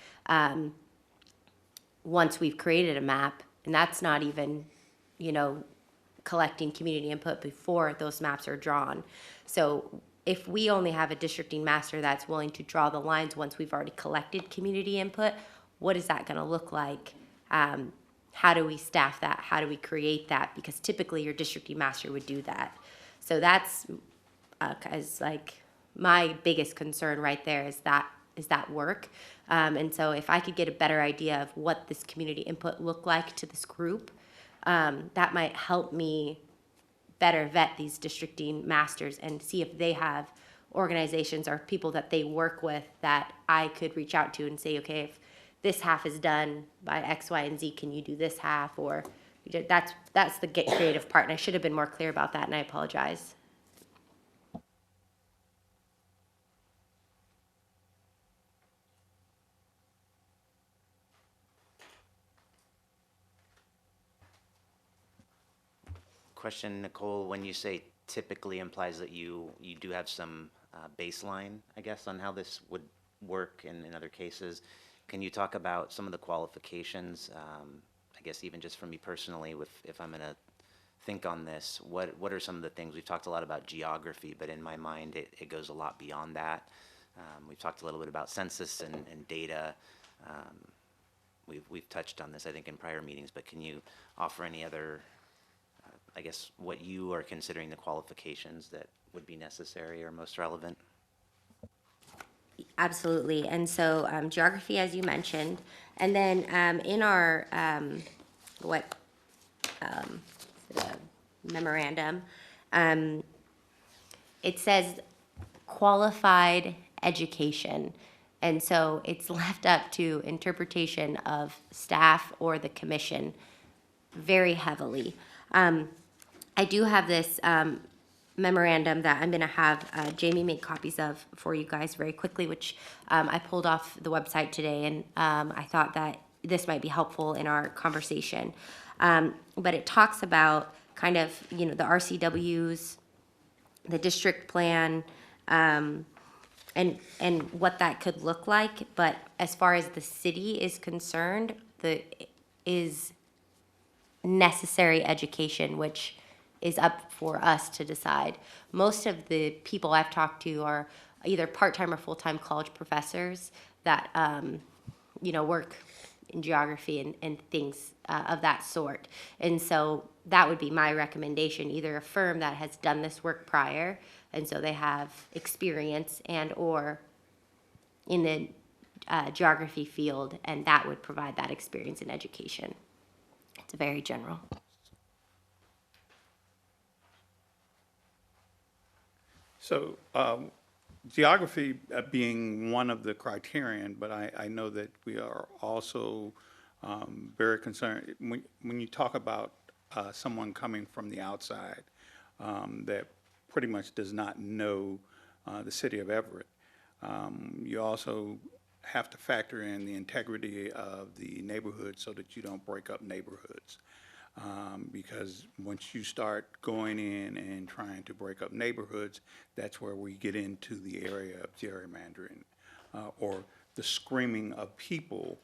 once we've created a map, and that's not even collecting community input before those maps are drawn. So if we only have a districting master that's willing to draw the lines once we've already collected community input, what is that going to look like? How do we staff that? How do we create that? Because typically your districting master would do that. So that's like my biggest concern right there is that work. And so if I could get a better idea of what this community input looked like to this group, that might help me better vet these districting masters and see if they have organizations or people that they work with that I could reach out to and say, okay, if this half is done by X, Y, and Z, can you do this half? Or that's the get creative part, and I should have been more clear about that, and I apologize. Question, Nicole, when you say typically implies that you do have some baseline, I guess, on how this would work in other cases. Can you talk about some of the qualifications, I guess even just for me personally, if I'm going to think on this, what are some of the things? We've talked a lot about geography, but in my mind it goes a lot beyond that. We've talked a little bit about census and data. We've touched on this, I think, in prior meetings, but can you offer any other, I guess, what you are considering the qualifications that would be necessary or most relevant? Absolutely. And so geography, as you mentioned, and then in our memorandum, it says qualified education. And so it's left up to interpretation of staff or the commission very heavily. I do have this memorandum that I'm going to have Jamie make copies of for you guys very quickly, which I pulled off the website today, and I thought that this might be helpful in our conversation. But it talks about kind of, the RCWs, the district plan, and what that could look like. But as far as the city is concerned, is necessary education, which is up for us to decide. Most of the people I've talked to are either part-time or full-time college professors that, work in geography and things of that sort. And so that would be my recommendation, either a firm that has done this work prior, and so they have experience, and or in the geography field, and that would provide that experience in education. It's very general. So geography being one of the criterion, but I know that we are also very concerned, when you talk about someone coming from the outside that pretty much does not know the city of Everett, you also have to factor in the integrity of the neighborhood so that you don't break up neighborhoods. Because once you start going in and trying to break up neighborhoods, that's where we get into the area of gerrymandering, or the screaming of people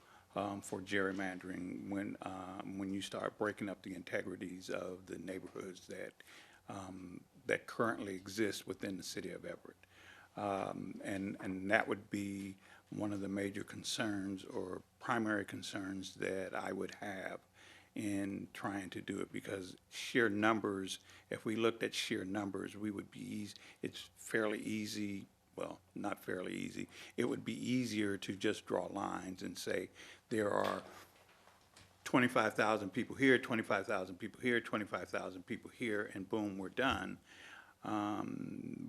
for gerrymandering when you start breaking up the integrities of the neighborhoods that currently exist within the city of Everett. And that would be one of the major concerns or primary concerns that I would have in trying to do it, because sheer numbers, if we looked at sheer numbers, we would be easy, it's fairly easy, well, not fairly easy, it would be easier to just draw lines and say there are 25,000 people here, 25,000 people here, 25,000 people here, and boom, we're done.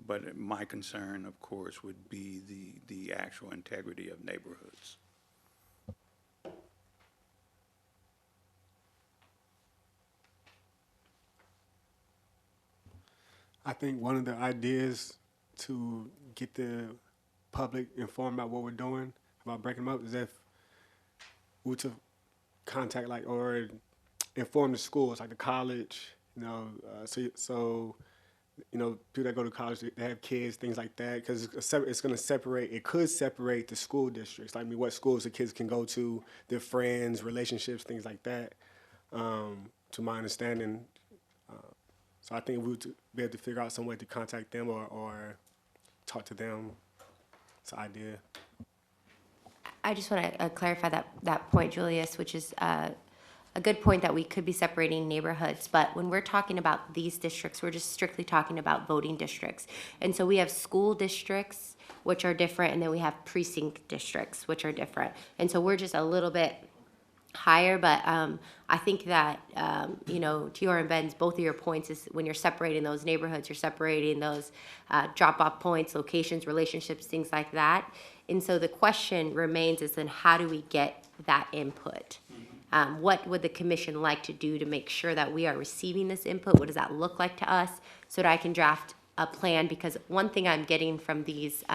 But my concern, of course, would be the actual integrity of neighborhoods. I think one of the ideas to get the public informed about what we're doing, about breaking them up, is if we were to contact or inform the schools, like the college, so people that go to college, they have kids, things like that, because it's going to separate, it could separate the school districts, like what schools the kids can go to, their friends, relationships, things like that, to my understanding. So I think we would be able to figure out some way to contact them or talk to them. It's an idea. I just want to clarify that point, Julius, which is a good point, that we could be separating neighborhoods. But when we're talking about these districts, we're just strictly talking about voting districts. And so we have school districts, which are different, and then we have precinct districts, which are different. And so we're just a little bit higher, but I think that, Tiora and Ben's, both of your points is when you're separating those neighborhoods, you're separating those drop-off points, locations, relationships, things like that. And so the question remains is then how do we get that input? What would the commission like to do to make sure that we are receiving this input? What does that look like to us so that I can draft a plan? Because one thing I'm getting from these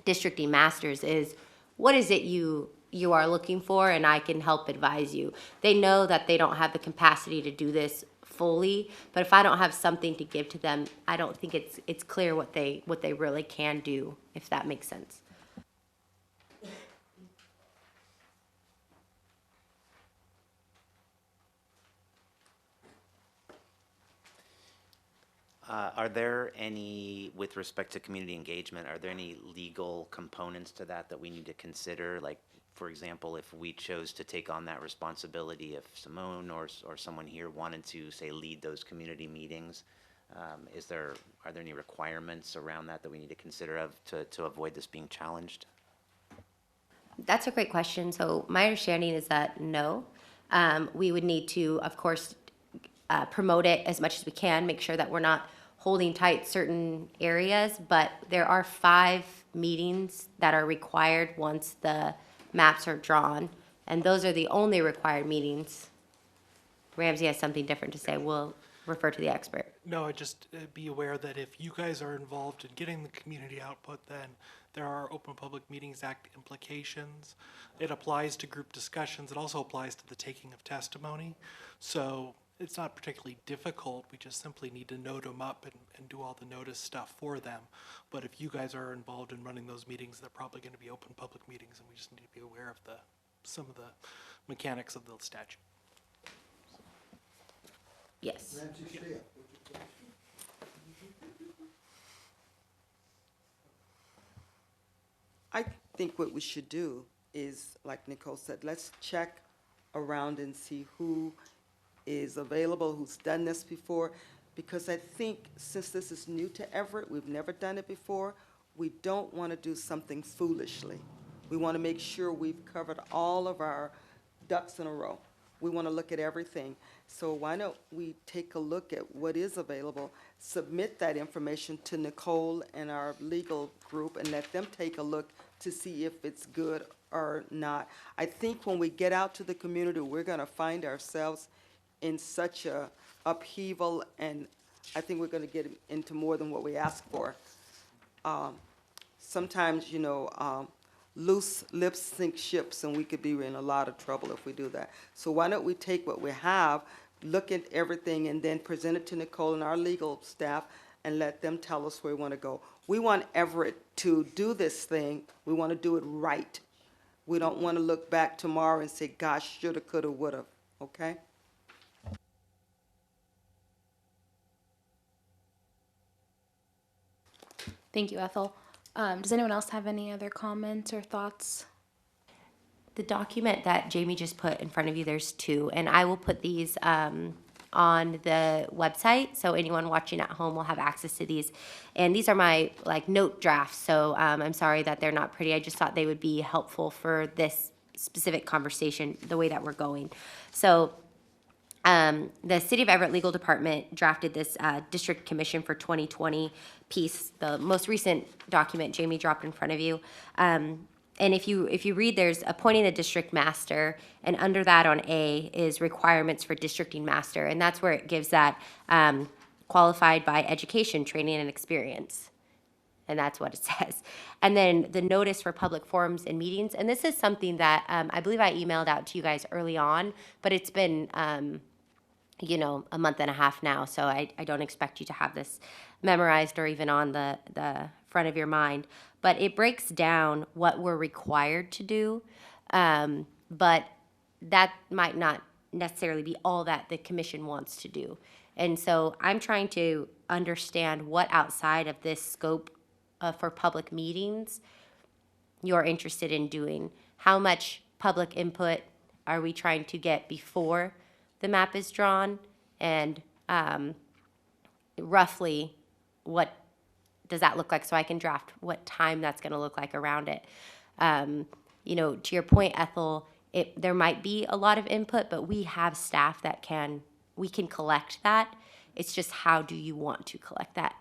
districting masters is, what is it you are looking for, and I can help advise you. They know that they don't have the capacity to do this fully, but if I don't have something to give to them, I don't think it's clear what they really can do, if that makes sense. Are there any, with respect to community engagement, are there any legal components to that we need to consider? Like, for example, if we chose to take on that responsibility, if Simone or someone here wanted to, say, lead those community meetings, are there any requirements around that we need to consider to avoid this being challenged? That's a great question. So my understanding is that no. We would need to, of course, promote it as much as we can, make sure that we're not holding tight certain areas, but there are 5 meetings that are required once the maps are drawn, and those are the only required meetings. Ramsey has something different to say. We'll refer to the expert. No, I just be aware that if you guys are involved in getting the community output, then there are Open Public Meetings Act implications. It applies to group discussions. It also applies to the taking of testimony. So it's not particularly difficult. We just simply need to note them up and do all the notice stuff for them. But if you guys are involved in running those meetings, they're probably going to be open public meetings, and we just need to be aware of some of the mechanics of the statute. Yes. I think what we should do is, like Nicole said, let's check around and see who is available, who's done this before, because I think since this is new to Everett, we've never done it before, we don't want to do something foolishly. We want to make sure we've covered all of our ducks in a row. We want to look at everything. So why don't we take a look at what is available, submit that information to Nicole and our legal group, and let them take a look to see if it's good or not. I think when we get out to the community, we're going to find ourselves in such a upheaval, and I think we're going to get into more than what we asked for. Sometimes, you know, loose lips sink ships, and we could be in a lot of trouble if we do that. So why don't we take what we have, look at everything, and then present it to Nicole and our legal staff, and let them tell us where we want to go. We want Everett to do this thing. We want to do it right. We don't want to look back tomorrow and say, gosh, shoulda, coulda, woulda, okay? Thank you, Ethel. Does anyone else have any other comments or thoughts? The document that Jamie just put in front of you, there's two, and I will put these on the website, so anyone watching at home will have access to these. And these are my note drafts, so I'm sorry that they're not pretty. I just thought they would be helpful for this specific conversation, the way that we're going. So the City of Everett Legal Department drafted this District Commission for 2020 piece, the most recent document Jamie dropped in front of you. And if you read, there's appointing a district master, and under that on A is requirements for districting master, and that's where it gives that qualified by education, training, and experience. And that's what it says. And then the notice for public forums and meetings, and this is something that I believe I emailed out to you guys early on, but it's been you know, a month and a half now, so I don't expect you to have this memorized or even on the front of your mind. But it breaks down what we're required to do, but that might not necessarily be all that the commission wants to do. And so I'm trying to understand what outside of this scope for public meetings you're interested in doing. How much public input are we trying to get before the map is drawn, and roughly what does that look like, so I can draft what time that's going to look like around it. You know, to your point, Ethel, there might be a lot of input, but we have staff that we can collect that. It's just, how do you want to collect that?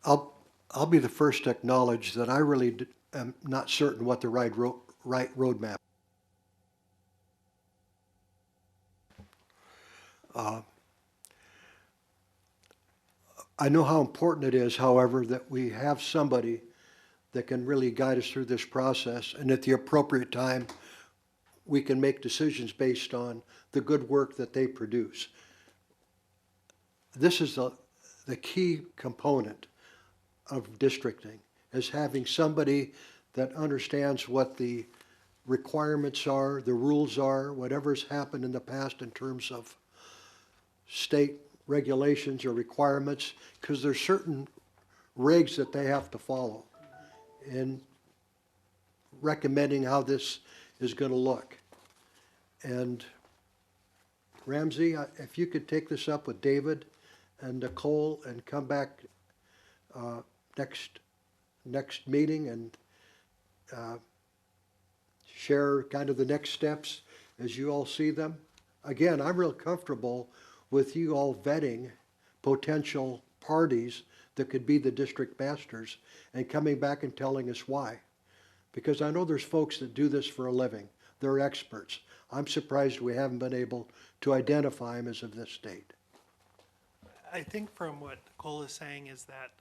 I'll be the first to acknowledge that I really am not certain what the right roadmap. I know how important it is, however, that we have somebody that can really guide us through this process, and at the appropriate time, we can make decisions based on the good work that they produce. This is the key component of districting, is having somebody that understands what the requirements are, the rules are, whatever's happened in the past in terms of state regulations or requirements, because there's certain regs that they have to follow in recommending how this is going to look. And Ramsey, if you could take this up with David and Nicole and come back next meeting and share kind of the next steps as you all see them. Again, I'm real comfortable with you all vetting potential parties that could be the district masters and coming back and telling us why. Because I know there's folks that do this for a living. They're experts. I'm surprised we haven't been able to identify them as of this date. I think from what Nicole is saying is that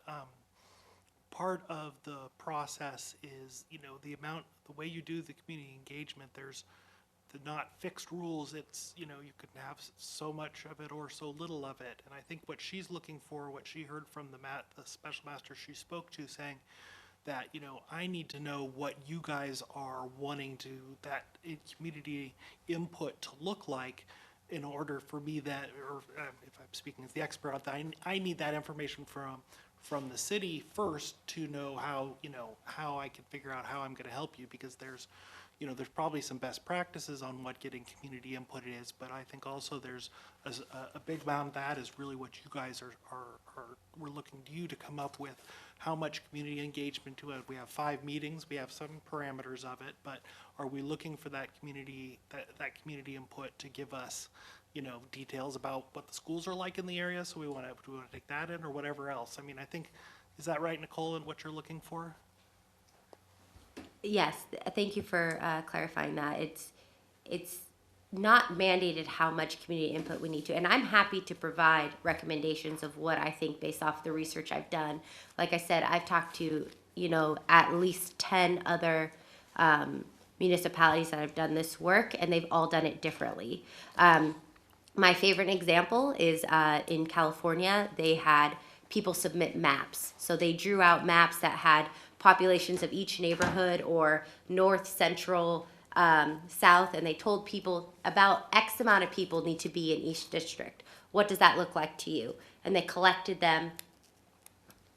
part of the process is, the way you do the community engagement, there's the not fixed rules. It's, you can have so much of it or so little of it. And I think what she's looking for, what she heard from the special master she spoke to, saying that, I need to know what you guys are wanting that community input to look like in order for me if I'm speaking as the expert on that, I need that information from the city first to know how I can figure out how I'm going to help you, because there's probably some best practices on what getting community input is, but I think also there's a big amount of that is really what you guys we're looking to you to come up with how much community engagement to it. We have 5 meetings, we have some parameters of it, but are we looking for that community input to give us, details about what the schools are like in the area? So do we want to take that in, or whatever else? I mean, I think, is that right, Nicole, and what you're looking for? Yes, thank you for clarifying that. It's not mandated how much community input we need to, and I'm happy to provide recommendations of what I think based off the research I've done. Like I said, I've talked to, at least 10 other municipalities that have done this work, and they've all done it differently. My favorite example is in California. They had people submit maps. So they drew out maps that had populations of each neighborhood, or north, central, south, and they told people about X amount of people need to be in each district. What does that look like to you? And they collected them.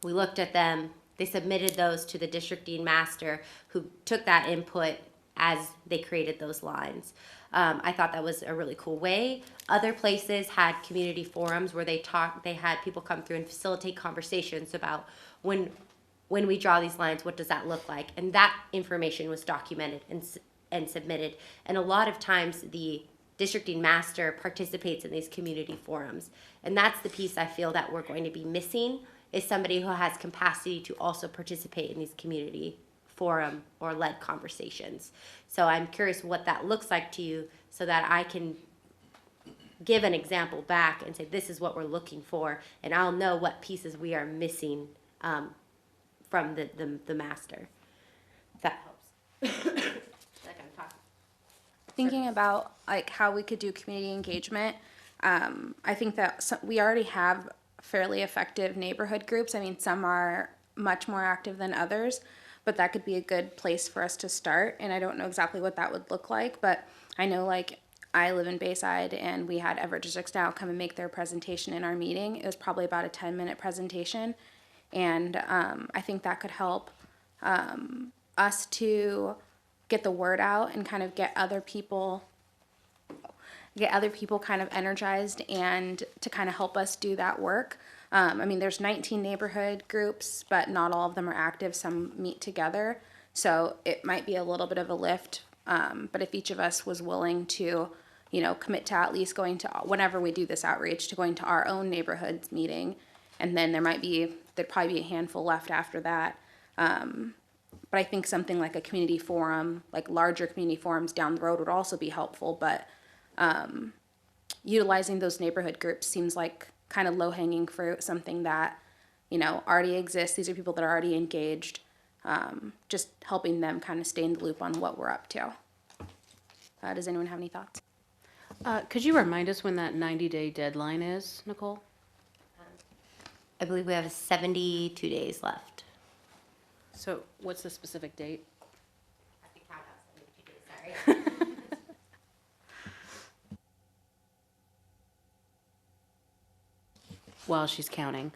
We looked at them. They submitted those to the district dean master, who took that input as they created those lines. I thought that was a really cool way. Other places had community forums where they had people come through and facilitate conversations about when we draw these lines, what does that look like? And that information was documented and submitted. And a lot of times the district dean master participates in these community forums. And that's the piece I feel that we're going to be missing, is somebody who has capacity to also participate in these community forum or led conversations. So I'm curious what that looks like to you, so that I can give an example back and say, this is what we're looking for, and I'll know what pieces we are missing from the master. If that helps. Thinking about like how we could do community engagement, I think that we already have fairly effective neighborhood groups. I mean, some are much more active than others, but that could be a good place for us to start. And I don't know exactly what that would look like, but I know, like, I live in Bayside, and we had Everett District Style come and make their presentation in our meeting. It was probably about a 10-minute presentation, and I think that could help us to get the word out and kind of get other people kind of energized, and to kind of help us do that work. I mean, there's 19 neighborhood groups, but not all of them are active. Some meet together, so it might be a little bit of a lift. But if each of us was willing to, commit to at least going to, whenever we do this outreach, to going to our own neighborhood's meeting, and then there'd probably be a handful left after that. But I think something like a community forum, like larger community forums down the road, would also be helpful. But utilizing those neighborhood groups seems like kind of low-hanging fruit, something that, already exists. These are people that are already engaged. Just helping them kind of stay in the loop on what we're up to. Does anyone have any thoughts? Could you remind us when that 90-day deadline is, Nicole? I believe we have 72 days left. So what's the specific date? I have to count out 72 days, sorry. While she's counting.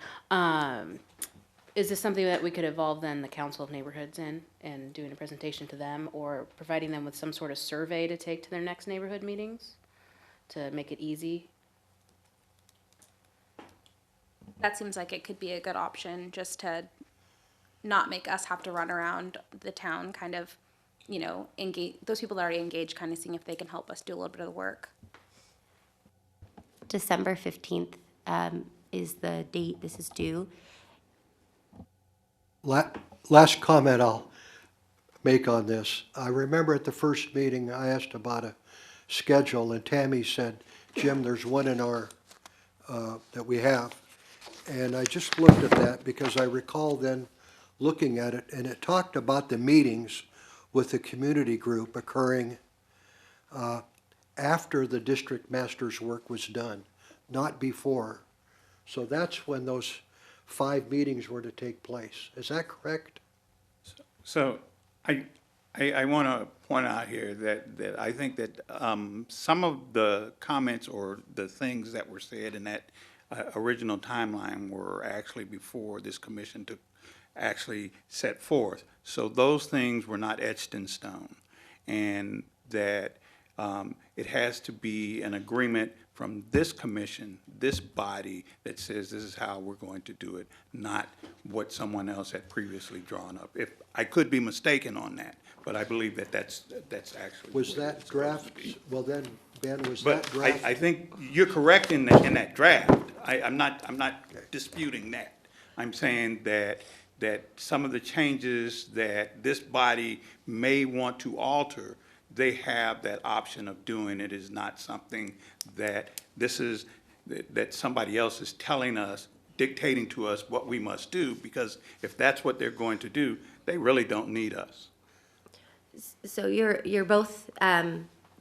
Is this something that we could involve then the Council of Neighborhoods in, and doing a presentation to them, or providing them with some sort of survey to take to their next neighborhood meetings to make it easy? That seems like it could be a good option, just to not make us have to run around the town, kind of, engage those people that are already engaged, kind of seeing if they can help us do a little bit of the work. December 15th is the date this is due. Last comment I'll make on this. I remember at the first meeting, I asked about a schedule, and Tammy said, Jim, there's one in our, that we have. And I just looked at that because I recall then looking at it, and it talked about the meetings with the community group occurring after the district master's work was done, not before. So that's when those 5 meetings were to take place. Is that correct? So I want to point out here that I think that some of the comments or the things that were said in that original timeline were actually before this commission took actually set forth. So those things were not etched in stone, and that it has to be an agreement from this commission, this body, that says this is how we're going to do it, not what someone else had previously drawn up. If I could be mistaken on that, but I believe that that's actually Was the way that it's supposed to draft, be. well then, Ben, was that But draft? I think you're correct in that draft. I'm not disputing that. I'm saying that some of the changes that this body may want to alter, they have that option of doing it. Is not something that that somebody else is telling us, dictating to us what we must do, because if that's what they're going to do, they really don't need us. So you're both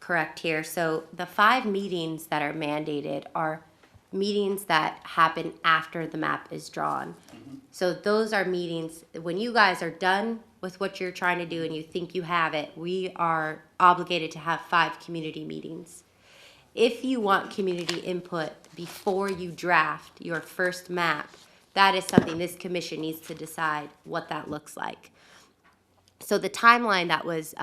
correct here. So the 5 meetings that are mandated are meetings that happen after the map is drawn. So those are meetings, when you guys are done with what you're trying to do and you think you have it, we are obligated to have 5 community meetings. If you want community input before you draft your first map, that is something this commission needs to decide what that looks like. So the timeline that was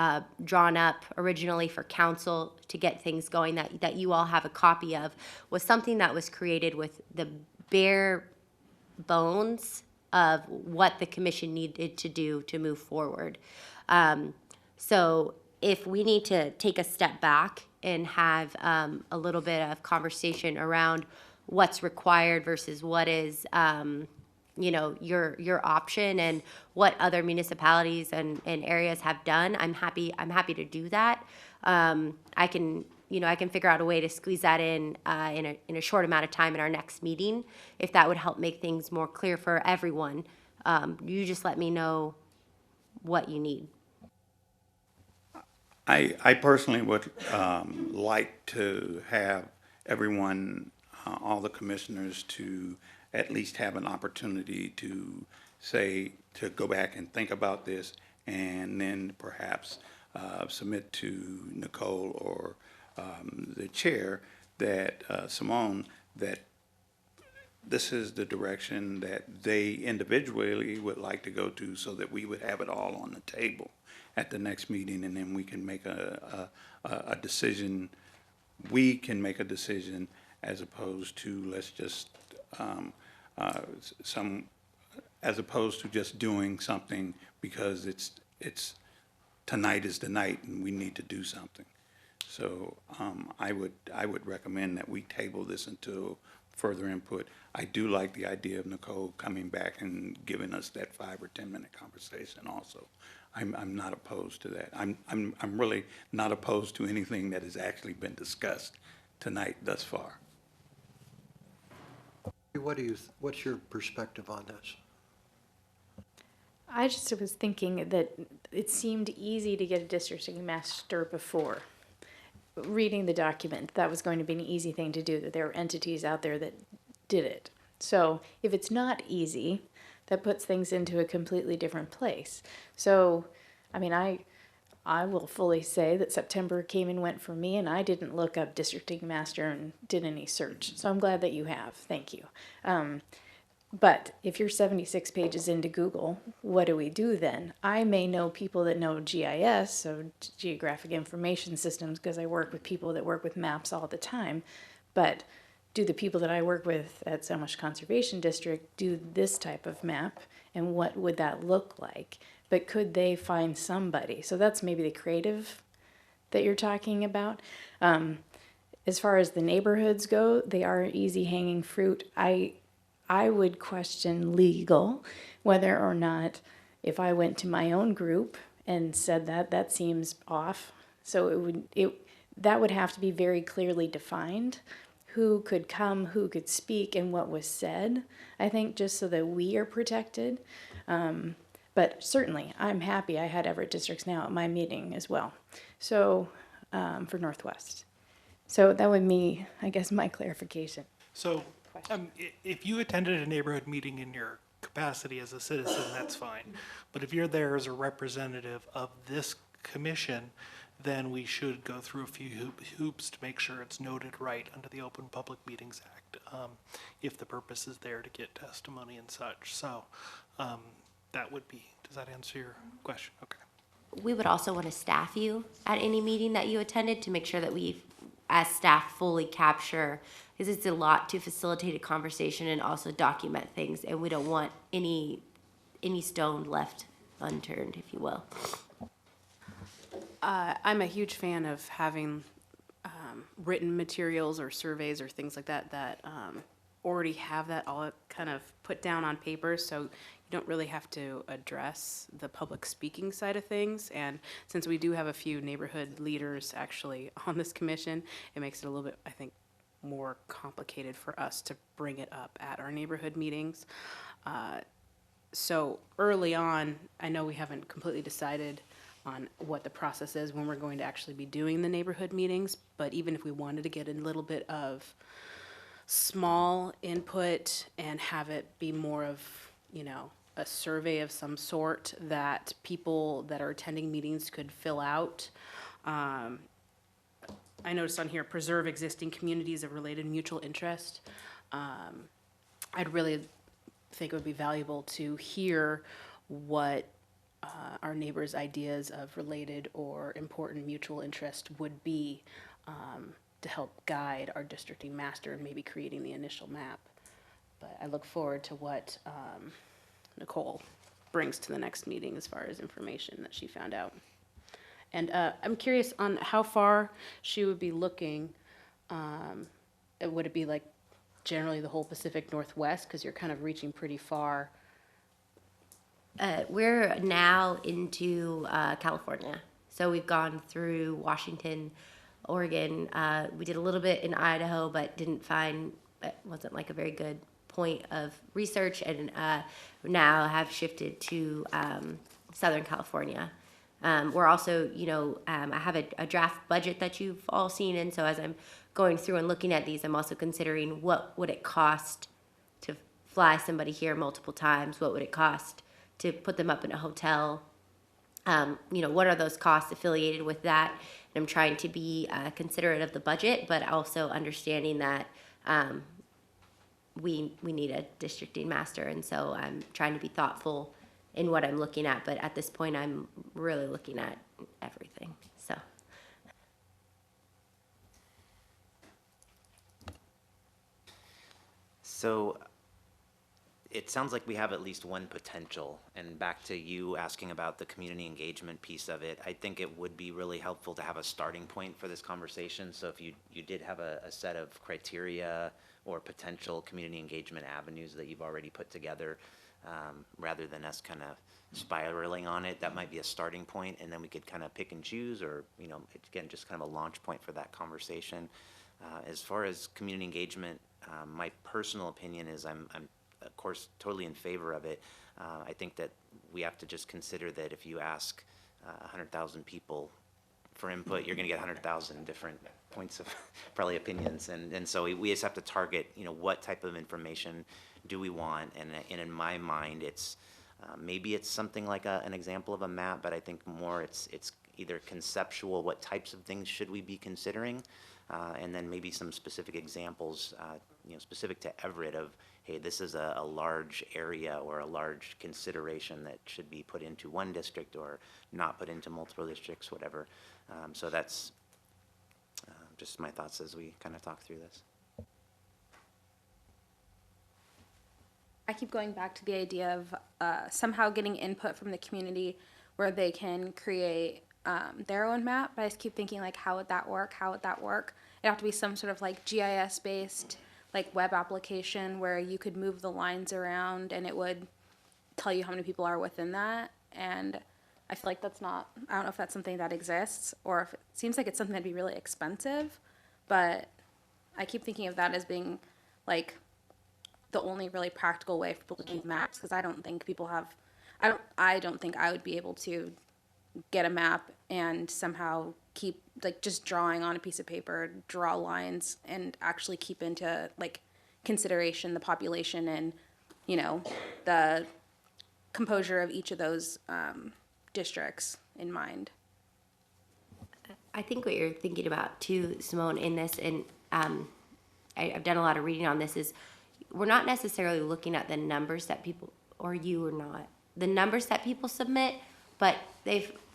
drawn up originally for council to get things going that you all have a copy of was something that was created with the bare bones of what the commission needed to do to move forward. So if we need to take a step back and have a little bit of conversation around what's required versus what is your option and what other municipalities and areas have done, I'm happy to do that. I can figure out a way to squeeze that in a short amount of time in our next meeting, if that would help make things more clear for everyone. You just let me know what you need. I personally would like to have everyone, all the commissioners, to at least have an opportunity to go back and think about this, and then perhaps submit to Nicole or the chair, that Simone, that this is the direction that they individually would like to go to, so that we would have it all on the table at the next meeting, and then we can make a decision. We can make a decision, as opposed to let's just as opposed to just doing something because it's tonight is the night and we need to do something. So I would recommend that we table this until further input. I do like the idea of Nicole coming back and giving us that 5 or 10 minute conversation also. I'm not opposed to that. I'm really not opposed to anything that has actually been discussed tonight thus far. What's your perspective on this? I just was thinking that it seemed easy to get a districting master before. Reading the document, that was going to be an easy thing to do, that there are entities out there that did it. So if it's not easy, that puts things into a completely different place. So, I mean, I will fully say that September came and went for me, and I didn't look up districting master and did any search. So I'm glad that you have. Thank you. But if you're 76 pages into Google, what do we do then? I may know people that know GIS, so Geographic Information Systems, because I work with people that work with maps all the time. But do the people that I work with at Selmish Conservation District do this type of map, and what would that look like? But could they find somebody? So that's maybe the creative that you're talking about. As far as the neighborhoods go, they are easy hanging fruit. I would question legal whether or not, if I went to my own group and said that seems off. So that would have to be very clearly defined, who could come, who could speak, and what was said, I think, just so that we are protected. But certainly, I'm happy I had Everett Districts Now at my meeting as well, so, for Northwest. So that would be, I guess, my clarification. So, if you attended a neighborhood meeting in your capacity as a citizen, that's fine. But if you're there as a representative of this commission, then we should go through a few hoops to make sure it's noted right under the Open Public Meetings Act, if the purpose is there to get testimony and such. So, that would be, does that answer your question? Okay. We would also want to staff you at any meeting that you attended to make sure that we, as staff, fully capture, because it's a lot to facilitate a conversation and also document things, and we don't want any stone left unturned, if you will. I'm a huge fan of having written materials or surveys or things like that that already have that all kind of put down on paper, so you don't really have to address the public speaking side of things. And since we do have a few neighborhood leaders actually on this commission, it makes it a little bit, I think, more complicated for us to bring it up at our neighborhood meetings. So early on, I know we haven't completely decided on what the process is when we're going to actually be doing the neighborhood meetings, but even if we wanted to get a little bit of small input and have it be more of, you know, a survey of some sort that people that are attending meetings could fill out. I noticed on here, preserve existing communities of related mutual interest. I'd really think it would be valuable to hear what our neighbors' ideas of related or important mutual interest would be, to help guide our districting master and maybe creating the initial map. But I look forward to what Nicole brings to the next meeting as far as information that she found out. And I'm curious on how far she would be looking. Would it be like generally the whole Pacific Northwest? Because you're kind of reaching pretty far. We're now into California. So we've gone through Washington, Oregon. We did a little bit in Idaho, but didn't find, it wasn't like a very good point of research, and now have shifted to Southern California. We're also, you know, I have a draft budget that you've all seen, and so as I'm going through and looking at these, I'm also considering what would it cost to fly somebody here multiple times? What would it cost to put them up in a hotel? You know, what are those costs affiliated with that? And I'm trying to be considerate of the budget, but also understanding that we need a districting master, and so I'm trying to be thoughtful in what I'm looking at. But at this point, I'm really looking at everything. So it sounds like we have at least one potential, and back to you asking about the community engagement piece of it, I think it would be really helpful to have a starting point for this conversation. So if you did have a set of criteria or potential community engagement avenues that you've already put together, rather than us kind of spiraling on it, that might be a starting point, and then we could kind of pick and choose, or, you know, again, just kind of a launch point for that conversation. As far as community engagement, my personal opinion is I'm of course totally in favor of it. I think that we have to just consider that if you ask 100,000 people for input, you're going to get 100,000 different points of probably opinions, and so we just have to target, you know, what type of information do we want, and in my mind it's maybe it's something like an example of a map, but I think more it's either conceptual, what types of things should we be considering, and then maybe some specific examples, you know, specific to Everett of, hey, this is a large area or a large consideration that should be put into one district or not put into multiple districts, whatever. So that's just my thoughts as we kind of talk through this. I keep going back to the idea of somehow getting input from the community where they can create their own map. But I just keep thinking, like, how would that work? How would that work? It'd have to be some sort of like GIS-based like web application where you could move the lines around and it would tell you how many people are within that. And I feel like that's not, I don't know if that's something that exists or if it seems like it's something that'd be really expensive, but I keep thinking of that as being like the only really practical way for people to do maps, because I don't think people have, I don't think I would be able to get a map and somehow keep, like, just drawing on a piece of paper, draw lines and actually keep into like consideration the population and, you know, the composure of each of those districts in mind. I think what you're thinking about too, Simone, in this, and I've done a lot of reading on this, is we're not necessarily looking at the numbers that people, or you or not, the numbers that people submit, but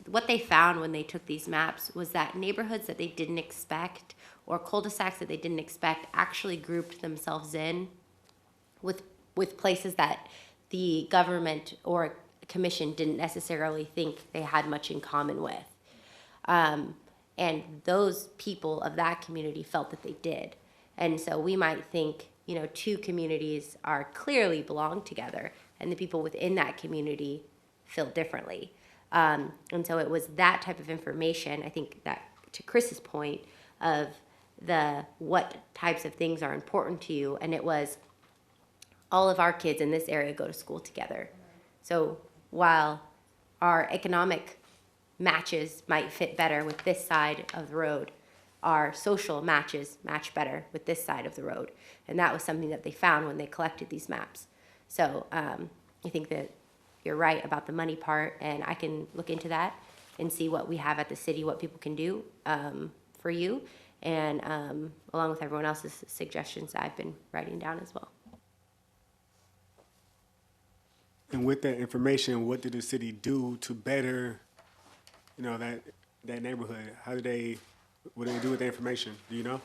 what they found when they took these maps was that neighborhoods that they didn't expect or cul-de-sacs that they didn't expect actually grouped themselves in with places that the government or commission didn't necessarily think they had much in common with. And those people of that community felt that they did. And so we might think, you know, two communities are clearly belong together, and the people within that community feel differently. And so it was that type of information, I think, that to Chris's point of what types of things are important to you, and it was all of our kids in this area go to school together. So while our economic matches might fit better with this side of the road, our social matches match better with this side of the road. And that was something that they found when they collected these maps. So I think that you're right about the money part, and I can look into that and see what we have at the city, what people can do for you, and along with everyone else's suggestions that I've been writing down as well. And with that information, what did the city do to better, you know, that neighborhood? What do they do with the information? Do you know?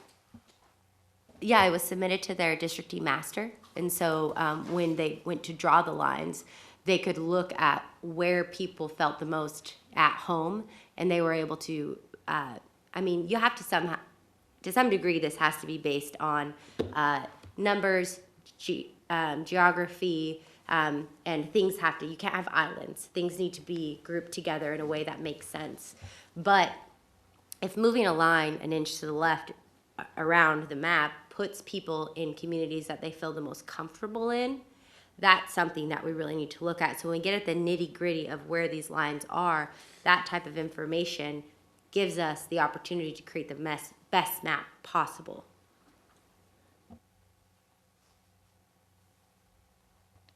Yeah, it was submitted to their district master, and so when they went to draw the lines, they could look at where people felt the most at home, and they were able to, I mean, you have to some degree, this has to be based on numbers, geography, and things you can't have islands. Things need to be grouped together in a way that makes sense. But if moving a line an inch to the left around the map puts people in communities that they feel the most comfortable in, that's something that we really need to look at. So when we get at the nitty-gritty of where these lines are, that type of information gives us the opportunity to create the best map possible.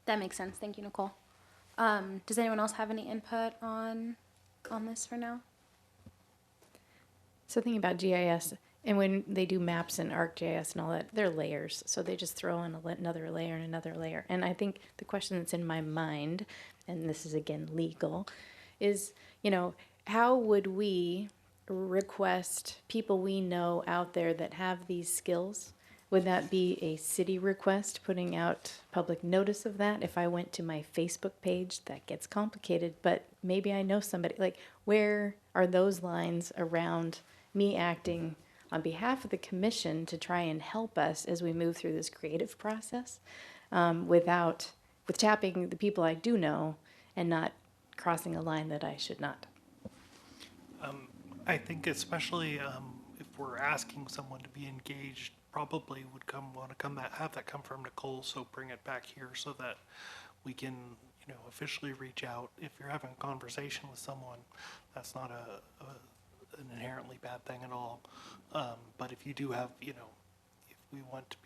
That makes sense. Thank you, Nicole. Does anyone else have any input on this for now? So thinking about GIS, and when they do maps in ArcGIS and all that, they're layers. So they just throw in another layer and another layer. And I think the question that's in my mind, and this is again legal, is, you know, how would we request people we know out there that have these skills? Would that be a city request, putting out public notice of that? If I went to my Facebook page, that gets complicated, but maybe I know somebody. Like, where are those lines around me acting on behalf of the commission to try and help us as we move through this creative process, with tapping the people I do know and not crossing a line that I should not? I think especially if we're asking someone to be engaged, probably would have that come from Nicole, so bring it back here so that we can, you know, officially reach out. If you're having a conversation with someone, that's not an inherently bad thing at all. But if you do have, you know, if we want to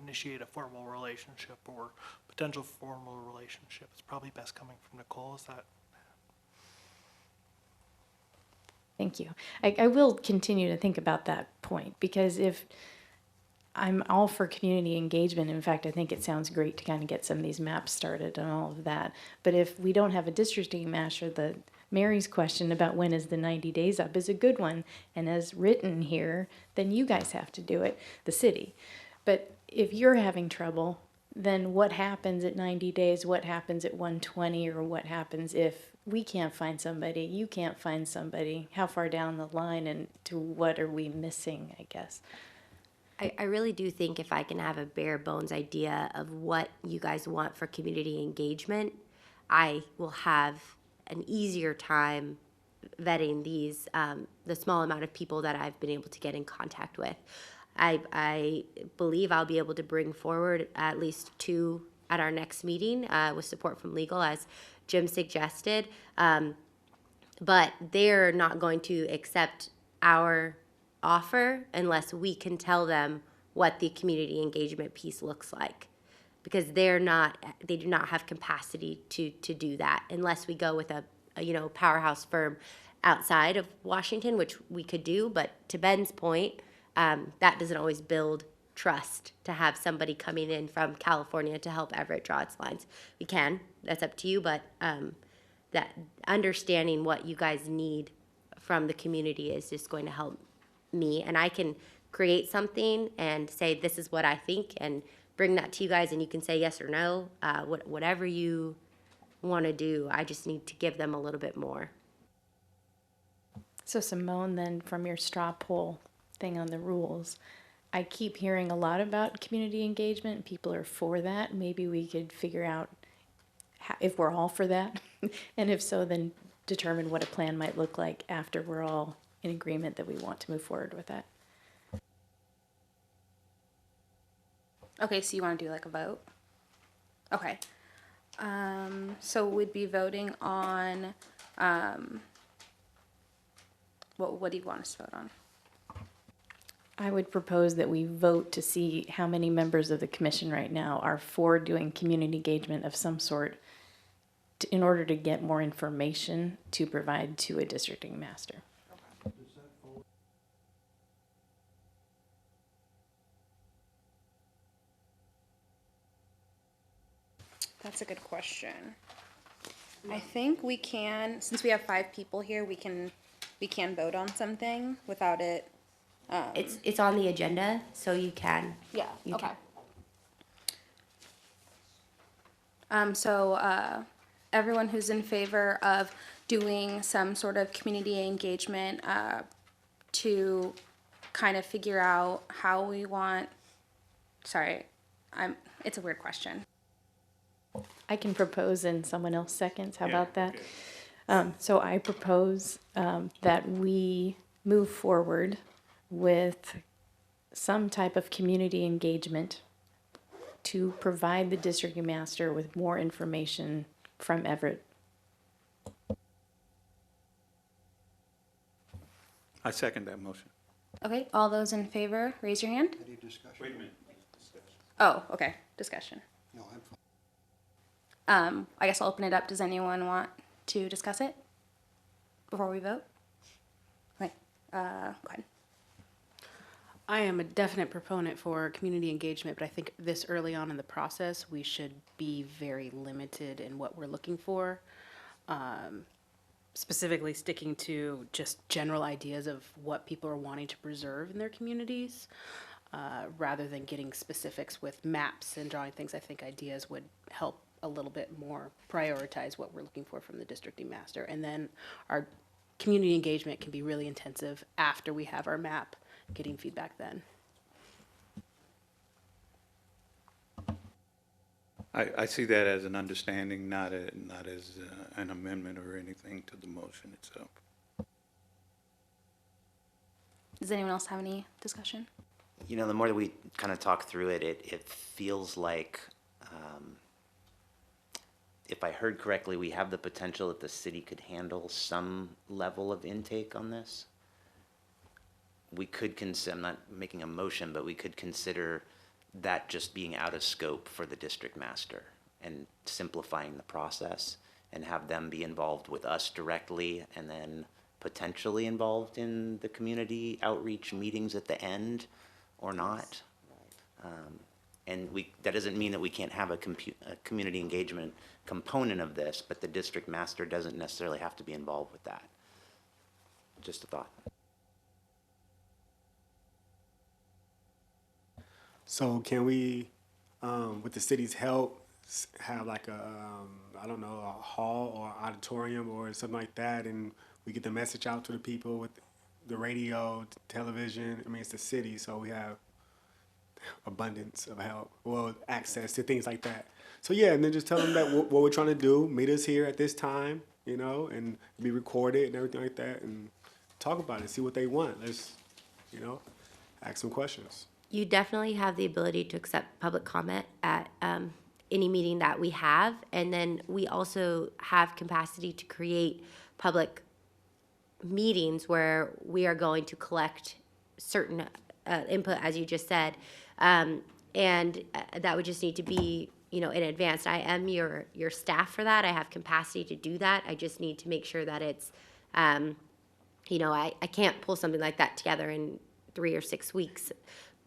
initiate a formal relationship or potential formal relationship, it's probably best coming from Nicole. Is that? Thank you. I will continue to think about that point, because if I'm all for community engagement, in fact, I think it sounds great to kind of get some of these maps started and all of that. But if we don't have a districting master, Mary's question about when is the 90 days up is a good one. And as written here, then you guys have to do it, the city. But if you're having trouble, then what happens at 90 days? What happens at 120? Or what happens if we can't find somebody, you can't find somebody? How far down the line, and to what are we missing, I guess? I really do think if I can have a bare bones idea of what you guys want for community engagement, I will have an easier time vetting these, the small amount of people that I've been able to get in contact with. I believe I'll be able to bring forward at least 2 at our next meeting with support from legal, as Jim suggested. But they're not going to accept our offer unless we can tell them what the community engagement piece looks like, because they do not have capacity to do that unless we go with a powerhouse firm outside of Washington, which we could do. But to Ben's point, that doesn't always build trust to have somebody coming in from California to help Everett draw its lines. We can, that's up to you, but that understanding what you guys need from the community is just going to help me. And I can create something and say, this is what I think, and bring that to you guys, and you can say yes or no, whatever you want to do. I just need to give them a little bit more. So Simone, then from your straw poll thing on the rules, I keep hearing a lot about community engagement. People are for that. Maybe we could figure out if we're all for that, and if so, then determine what a plan might look like after we're all in agreement that we want to move forward with that. Okay, so you want to do like a vote? Okay. So we'd be voting on, what do you want us to vote on? I would propose that we vote to see how many members of the commission right now are for doing community engagement of some sort in order to get more information to provide to a districting master. That's a good question. I think we can, since we have 5 people here, we can vote on something without it. It's on the agenda, so you can. Yeah, You okay. can. So everyone who's in favor of doing some sort of community engagement to kind of figure out how we want, it's a weird question. I can propose and someone else seconds. How Yeah, about that? okay. So I propose that we move forward with some type of community engagement to provide the district master with more information from Everett. I second that motion. Okay, all those in favor, raise your hand. Any discussion? Wait a minute. Oh, okay, discussion. No, I'm fine. I guess I'll open it up. Does anyone want to discuss it before we vote? Okay, go ahead. I am a definite proponent for community engagement, but I think this early on in the process, we should be very limited in what we're looking for. Specifically sticking to just general ideas of what people are wanting to preserve in their communities, rather than getting specifics with maps and drawing things. I think ideas would help a little bit more prioritize what we're looking for from the districting master. And then our community engagement can be really intensive after we have our map, getting feedback then. I see that as an understanding, not as an amendment or anything to the motion itself. Does anyone else have any discussion? The more that we kind of talk through it, it feels like, if I heard correctly, we have the potential that the city could handle some level of intake on this. We could consider, I'm not making a motion, but we could consider that just being out of scope for the district master and simplifying the process and have them be involved with us directly and then potentially involved in the community outreach meetings at the end or not. And that doesn't mean that we can't have a community engagement component of this, but the district master doesn't necessarily have to be involved with that. Just a thought. So can we, with the city's help, have like a hall or auditorium or something like that, and we get the message out to the people with the radio, television? I mean, it's the city, so we have abundance of help, access to things like that. So yeah, and then just tell them that what we're trying to do, meet us here at this time, and be recorded and everything like that, and talk about it, see what they want. Let's, ask some questions. You definitely have the ability to accept public comment at any meeting that we have. And then we also have capacity to create public meetings where we are going to collect certain input, as you just said. And that would just need to be, in advance. I am your staff for that. I have capacity to do that. I just need to make sure that it's, I can't pull something like that together in 3 or 6 weeks,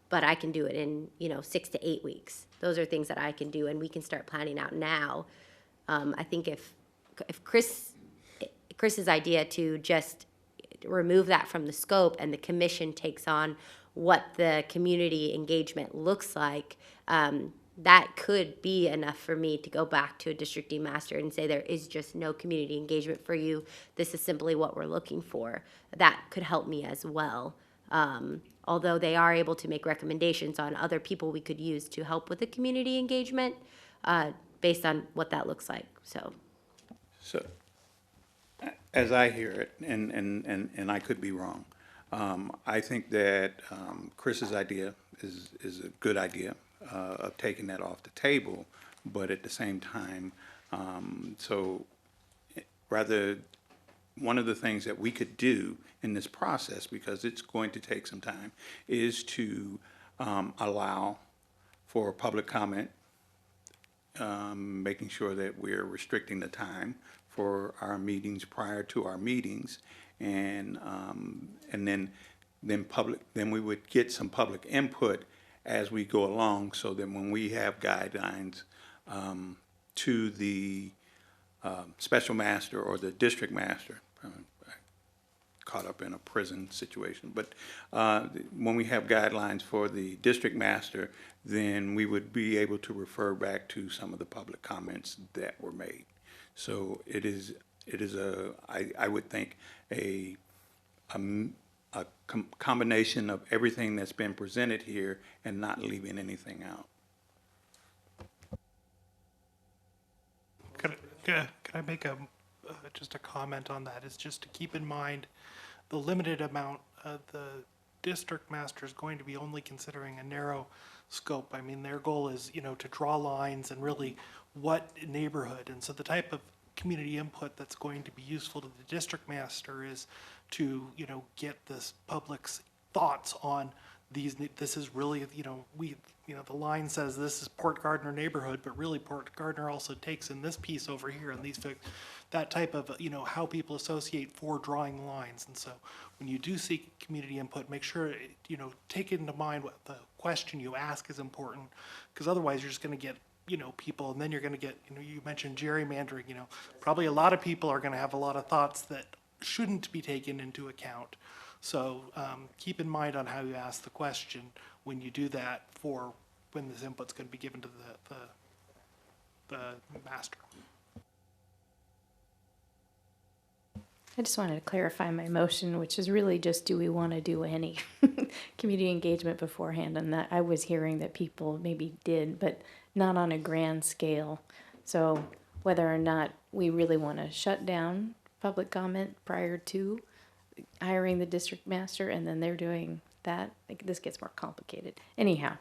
but I can do it in, 6 to 8 weeks. Those are things that I can do, and we can start planning out now. I think if Chris's idea to just remove that from the scope and the commission takes on what the community engagement looks like, that could be enough for me to go back to a districting master and say there is just no community engagement for you. This is simply what we're looking for. That could help me as well. Although they are able to make recommendations on other people we could use to help with the community engagement based on what that looks like. So as I hear it, and I could be wrong, I think that Chris's idea is a good idea of taking that off the table, but at the same time, one of the things that we could do in this process, because it's going to take some time, is to allow for public comment, making sure that we're restricting the time for our meetings prior to our meetings, and then we would get some public input as we go along, so that when we have guidelines to the special master or the district master, caught up in a prison situation, but when we have guidelines for the district master, then we would be able to refer back to some of the public comments that were made. So it is I would think a combination of everything that's been presented here and not leaving anything out. Could I make just a comment on that? Is just to keep in mind the limited amount the district master is going to be only considering a narrow scope. I mean, their goal is, to draw lines and really what neighborhood. And so the type of community input that's going to be useful to the district master is to, get this public's thoughts on these. This is really, the line says this is Port Gardner neighborhood, but really Port Gardner also takes in this piece over here and these, that type of, how people associate for drawing lines. And so when you do seek community input, make sure, take into mind what the question you ask is important, because otherwise you're just going to get, people, and then you're going to get, you mentioned gerrymandering, probably a lot of people are going to have a lot of thoughts that shouldn't be taken into account. So keep in mind on how you ask the question when you do that for when this input's going to be given to the master. I just wanted to clarify my motion, which is really just, do we want to do any community engagement beforehand? And that I was hearing that people maybe did, but not on a grand scale. So whether or not we really want to shut down public comment prior to hiring the district master and then they're doing that, this gets more complicated. Anyhow,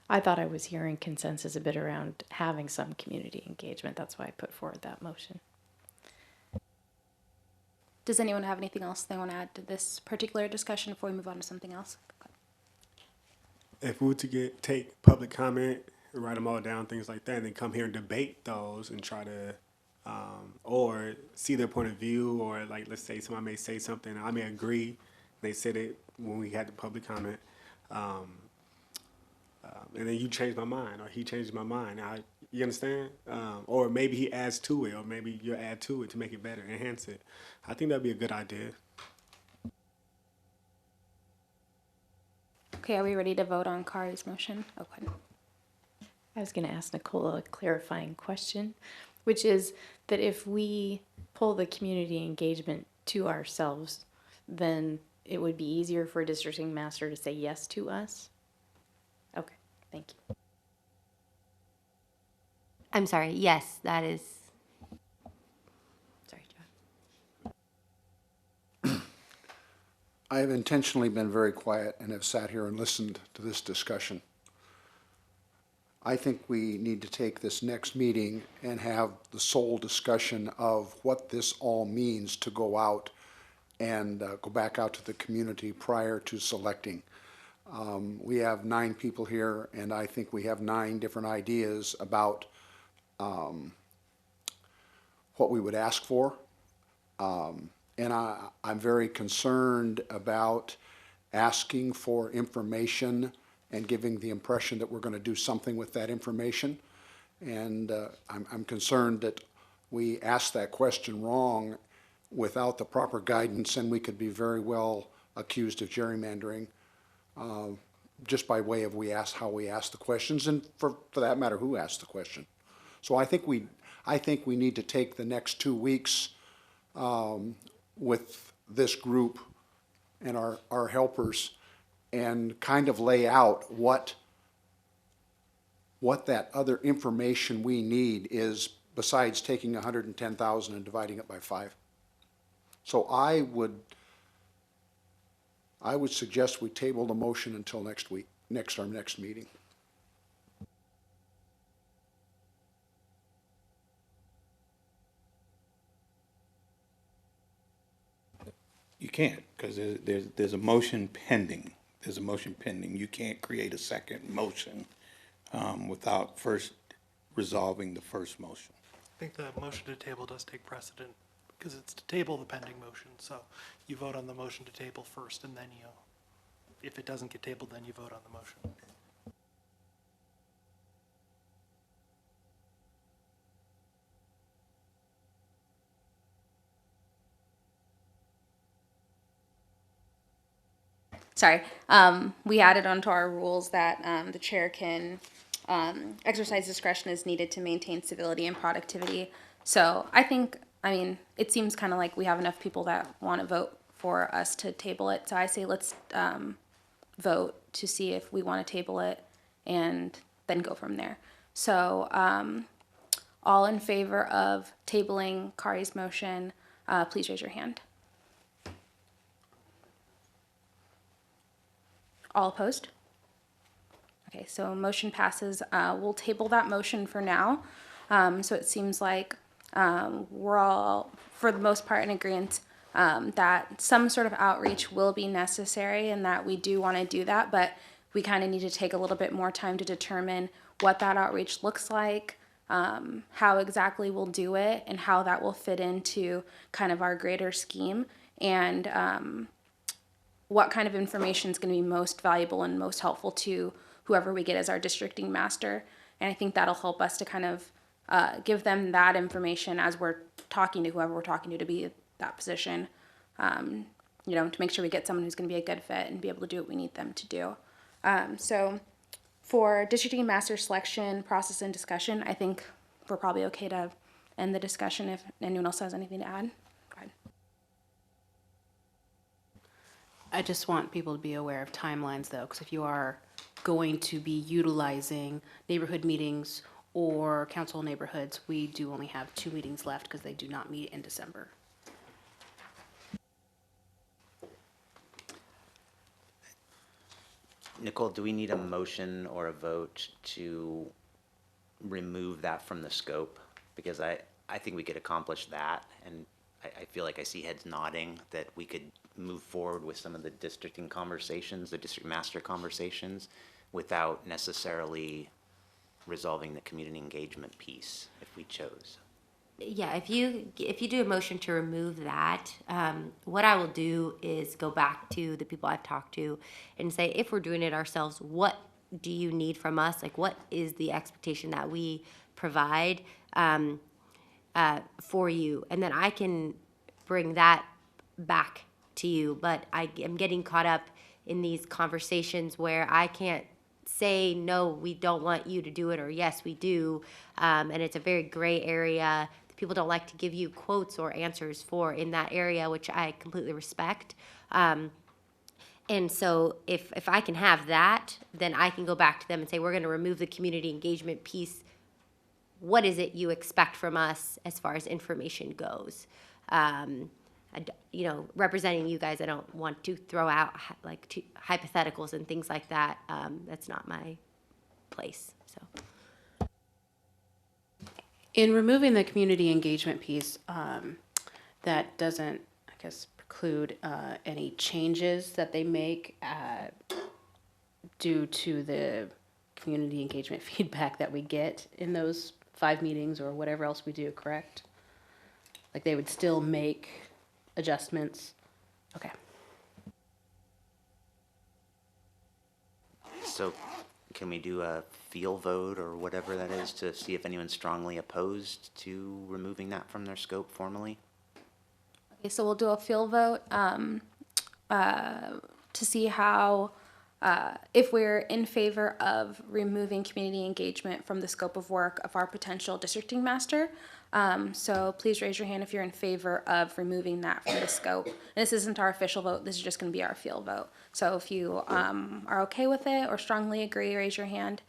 I thought I was hearing consensus a bit around having some community engagement. That's why I put forward that motion. Does anyone have anything else they want to add to this particular discussion before we move on to something else? If we were to take public comment, write them all down, things like that, and then come here and debate those and try to, or see their point of view, or like, let's say somebody may say something, I may agree, they said it when we had the public comment, and then you change my mind, or he changes my mind. You understand? Or maybe he adds to it, or maybe you add to it to make it better, enhance it. I think that'd be a good idea. Okay, are we ready to vote on Kari's motion? Okay. I was going to ask Nicole a clarifying question, which is that if we pull the community engagement to ourselves, then it would be easier for a districting master to say yes to us? Okay, thank you. I'm sorry. Yes, that is. Sorry, John. I have intentionally been very quiet and have sat here and listened to this discussion. I think we need to take this next meeting and have the sole discussion of what this all means to go out and go back out to the community prior to selecting. We have 9 people here, and I think we have 9 different ideas about what we would ask for. And I'm very concerned about asking for information and giving the impression that we're going to do something with that information. And I'm concerned that we ask that question wrong without the proper guidance, and we could be very well accused of gerrymandering just by way of how we ask the questions, and for that matter, who asked the question. So I think we need to take the next 2 weeks with this group and our helpers and kind of lay out what that other information we need is, besides taking 110,000 and dividing it by 5. So I would suggest we table the motion until next week, our next meeting. You can't, because there's a motion pending. There's a motion pending. You can't create a second motion without first resolving the first motion. I think the motion to table does take precedent because it's to table the pending motion. So you vote on the motion to table first, and then if it doesn't get tabled, then you vote on the motion. Sorry, we added onto our rules that the chair can exercise discretion as needed to maintain civility and productivity. So I mean, it seems kind of like we have enough people that want to vote for us to table it. So I say let's vote to see if we want to table it and then go from there. So all in favor of tabling Kari's motion, please raise your hand. All opposed? Okay, so motion passes. We'll table that motion for now. So it seems like we're all, for the most part, in agreement that some sort of outreach will be necessary and that we do want to do that, but we kind of need to take a little bit more time to determine what that outreach looks like, how exactly we'll do it, and how that will fit into kind of our greater scheme, and what kind of information is going to be most valuable and most helpful to whoever we get as our districting master. And I think that'll help us to kind of give them that information as we're talking to whoever we're talking to be that position, to make sure we get someone who's going to be a good fit and be able to do what we need them to do. So for districting master selection process and discussion, I think we're probably okay to end the discussion if anyone else has anything to add. Go ahead. I just want people to be aware of timelines, though, because if you are going to be utilizing neighborhood meetings or council neighborhoods, we do only have 2 meetings left because they do not meet in December. Nicole, do we need a motion or a vote to remove that from the scope? Because I think we could accomplish that, and I feel like I see heads nodding that we could move forward with some of the districting conversations, the district master conversations, without necessarily resolving the community engagement piece if we chose. Yeah, if you do a motion to remove that, what I will do is go back to the people I've talked to and say, if we're doing it ourselves, what do you need from us? Like, what is the expectation that we provide for you? And then I can bring that back to you. But I am getting caught up in these conversations where I can't say, no, we don't want you to do it, or yes, we do. And it's a very gray area. People don't like to give you quotes or answers for in that area, which I completely respect. And so if I can have that, then I can go back to them and say, we're going to remove the community engagement piece. What is it you expect from us as far as information goes? representing you guys, I don't want to throw out hypotheticals and things like that. That's not my place, so. In removing the community engagement piece, that doesn't, I guess, preclude any changes that they make due to the community engagement feedback that we get in those 5 meetings or whatever else we do, correct? Like they would still make adjustments? Okay. So can we do a feel vote or whatever that is to see if anyone's strongly opposed to removing that from their scope formally? Okay, so we'll do a field vote to see how, if we're in favor of removing community engagement from the scope of work of our potential districting master. So please raise your hand if you're in favor of removing that from the scope. And this isn't our official vote, this is just going to be our field vote. So if you are okay with it or strongly agree, raise your hand.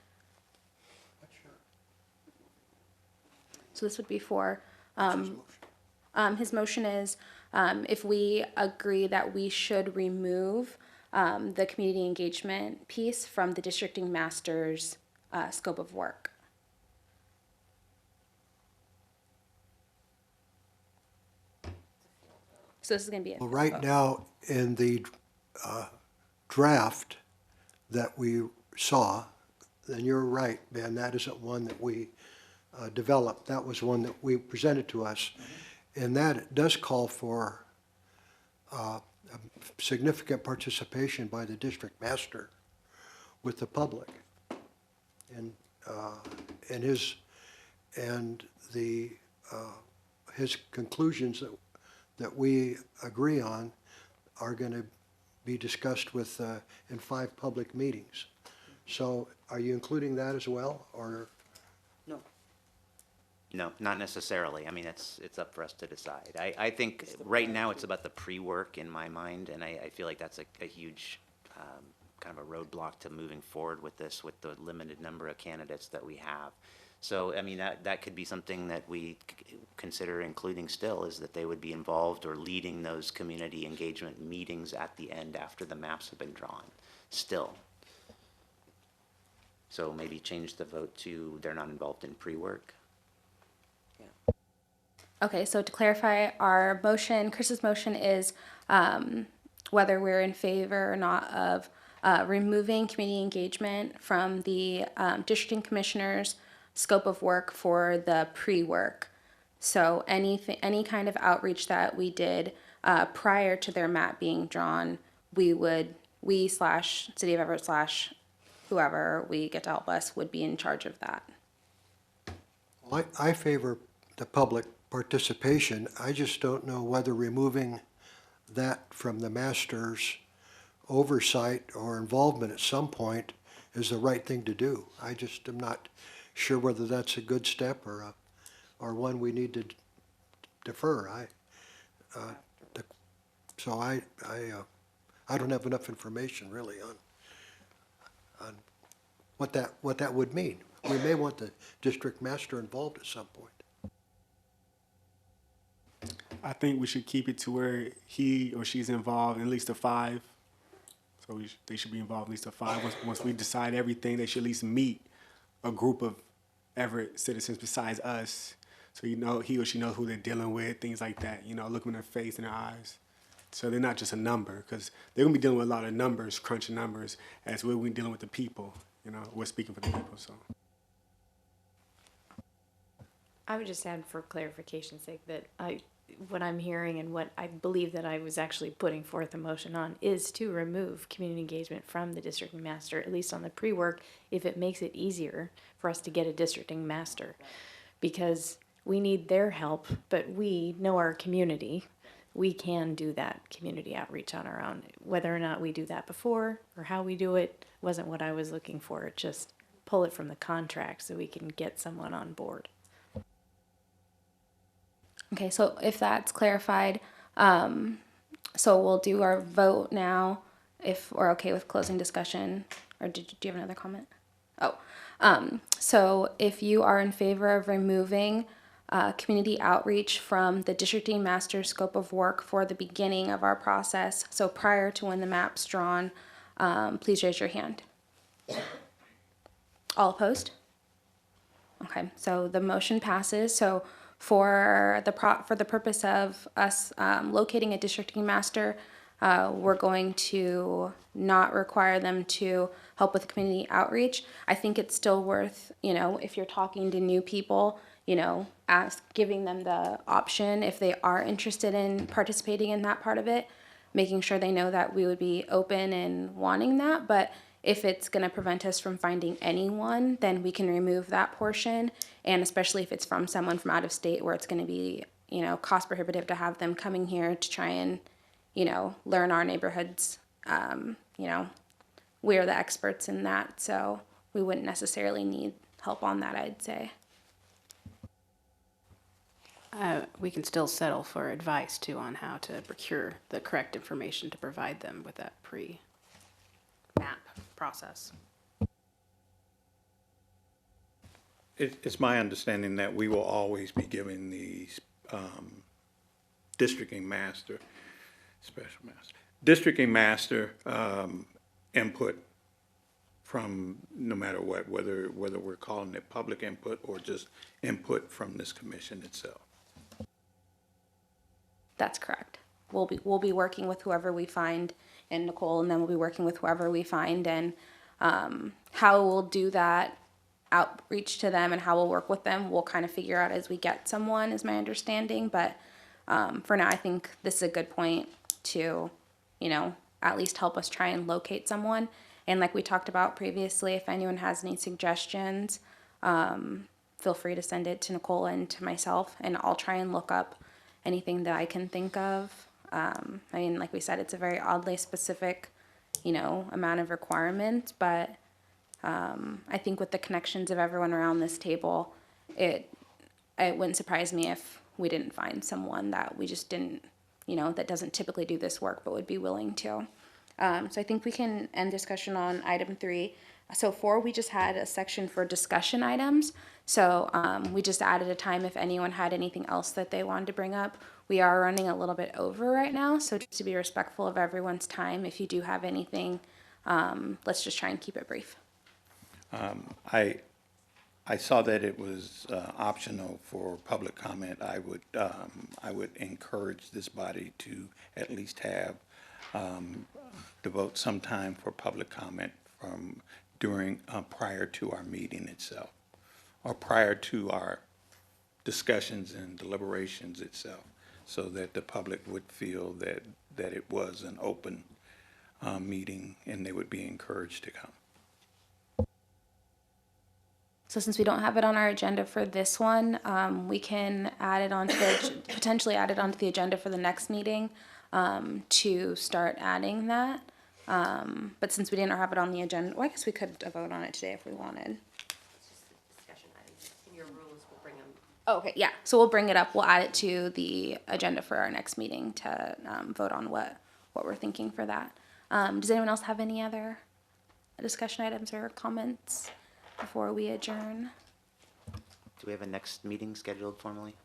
So this would be for, his motion is if we agree that we should remove the community engagement piece from the districting master's scope of work. So this is going to be Well, right now, in the draft that we saw, then you're right, Ben, that isn't one that we developed. That was one that we presented to us. And that does call for significant participation by the district master with the public. And his conclusions that we agree on are going to be discussed with in 5 public meetings. So are you including that as well, or? No. No, not necessarily. I mean, it's up for us to decide. I think right now it's about the pre-work in my mind, and I feel like that's a huge kind of a roadblock to moving forward with this, with the limited number of candidates that we have. So, I mean, that could be something that we consider including still, is that they would be involved or leading those community engagement meetings at the end after the maps have been drawn, still. So maybe change the vote to they're not involved in pre-work. Okay, so to clarify, our motion, Chris's motion is whether we're in favor or not of removing community engagement from the districting commissioner's scope of work for the pre-work. So any kind of outreach that we did prior to their map being drawn, we / City of Everett / whoever we get to help us would be in charge of that. I favor the public participation. I just don't know whether removing that from the master's oversight or involvement at some point is the right thing to do. I just am not sure whether that's a good step or one we need to defer. So I don't have enough information really on what that would mean. We may want the district master involved at some point. I think we should keep it to where he or she's involved in at least a 5. So they should be involved in at least a 5. Once we decide everything, they should at least meet a group of Everett citizens besides us. So he or she knows who they're dealing with, things like that. Look them in their face and their eyes. So they're not just a number, because they're going to be dealing with a lot of numbers, crunching numbers, as we're dealing with the people. We're speaking for the people, so. I would just add, for clarification's sake, that what I'm hearing and what I believe that I was actually putting forth a motion on is to remove community engagement from the districting master, at least on the pre-work, if it makes it easier for us to get a districting master. Because we need their help, but we know our community. We can do that community outreach on our own. Whether or not we do that before or how we do it wasn't what I was looking for. Just pull it from the contract so we can get someone on board. Okay, so if that's clarified, so we'll do our vote now if we're okay with closing discussion. Or do you have another comment? So if you are in favor of removing community outreach from the districting master scope of work for the beginning of our process. So prior to when the map's drawn, please raise your hand. All opposed? Okay, so the motion passes. So for the purpose of us locating a districting master, we're going to not require them to help with community outreach. I think it's still worth, if you're talking to new people, giving them the option if they are interested in participating in that part of it, making sure they know that we would be open and wanting that. But if it's going to prevent us from finding anyone, then we can remove that portion. And especially if it's from someone from out of state where it's going to be, cost prohibitive to have them coming here to try and, learn our neighborhoods. We're the experts in that, so we wouldn't necessarily need help on that, I'd say. We can still settle for advice too on how to procure the correct information to provide them with that pre-map process. It's my understanding that we will always be giving the districting master, special master, districting master input from no matter what, whether we're calling it public input or just input from this commission itself. That's correct. We'll be working with whoever we find in Nicole, and then we'll be working with whoever we find, and how we'll do that outreach to them and how we'll work with them, we'll kind of figure out as we get someone, is my understanding. But for now, I think this is a good point to, at least help us try and locate someone. And like we talked about previously, if anyone has any suggestions, feel free to send it to Nicole and to myself, and I'll try and look up anything that I can think of. Like we said, it's a very oddly specific, amount of requirements, but I think with the connections of everyone around this table, it wouldn't surprise me if we didn't find someone that we just didn't, that doesn't typically do this work but would be willing to. So I think we can end discussion on item 3. So 4, we just had a section for discussion items. So we just added a time if anyone had anything else that they wanted to bring up. We are running a little bit over right now, so just to be respectful of everyone's time, if you do have anything, let's just try and keep it brief. I saw that it was optional for public comment. I would encourage this body to at least have devote some time for public comment prior to our meeting itself, or prior to our discussions and deliberations itself, so that the public would feel that it was an open meeting and they would be encouraged to come. So since we don't have it on our agenda for this one, we can add it onto potentially add it onto the agenda for the next meeting to start adding that. But since we didn't have it on the agenda, well, I guess we could vote on it today if we wanted. Discussion items. In your rules, we'll bring them. Oh, okay, yeah. So we'll bring it up. We'll add it to the agenda for our next meeting to vote on what we're thinking for that. Does anyone else have any other discussion items or comments before we adjourn? Do we have a next meeting scheduled formally?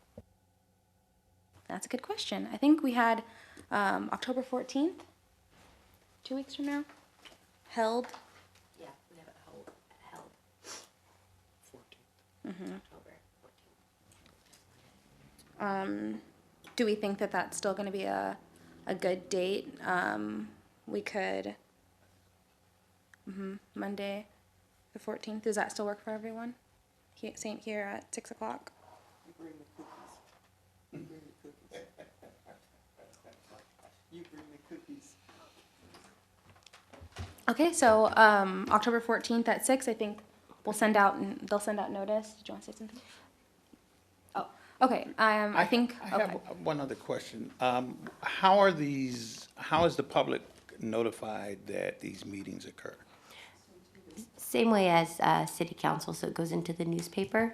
That's a good question. I think we had October 14th, 2 weeks from now, held. Yeah, we have it held. 14th. October 14th. Do we think that that's still going to be a good date? We could, Monday, the 14th. Does that still work for everyone? Same here at 6 o'clock. You bring the cookies. You bring the cookies. You bring the cookies. Okay, so October 14th at 6, I think they'll send out notice. Did you want to say something? Oh, okay. I think. I have one other question. How is the public notified that these meetings occur? Same way as city council, so it goes into the newspaper.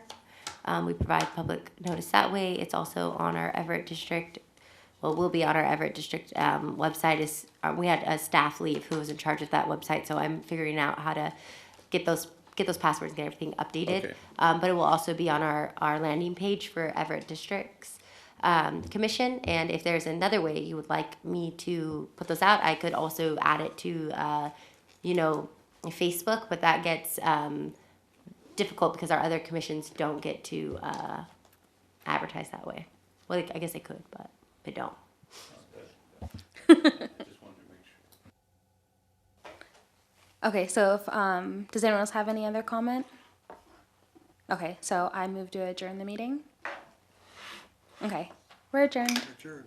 We provide public notice that way. It's also on our Everett District, will be on our Everett District website. We had a staff leave who was in charge of that website, so I'm figuring out how to get get those passwords and get everything updated. Okay. But it will also be on our landing page for Everett Districts Commission. And if there's another way you would like me to put those out, I could also add it to, Facebook, but that gets difficult because our other commissions don't get to advertise that way. Well, I guess they could, but they don't. Okay, so if, does anyone else have any other comment? Okay, so I move to adjourn the meeting. Okay, we're adjourned. Adjourn.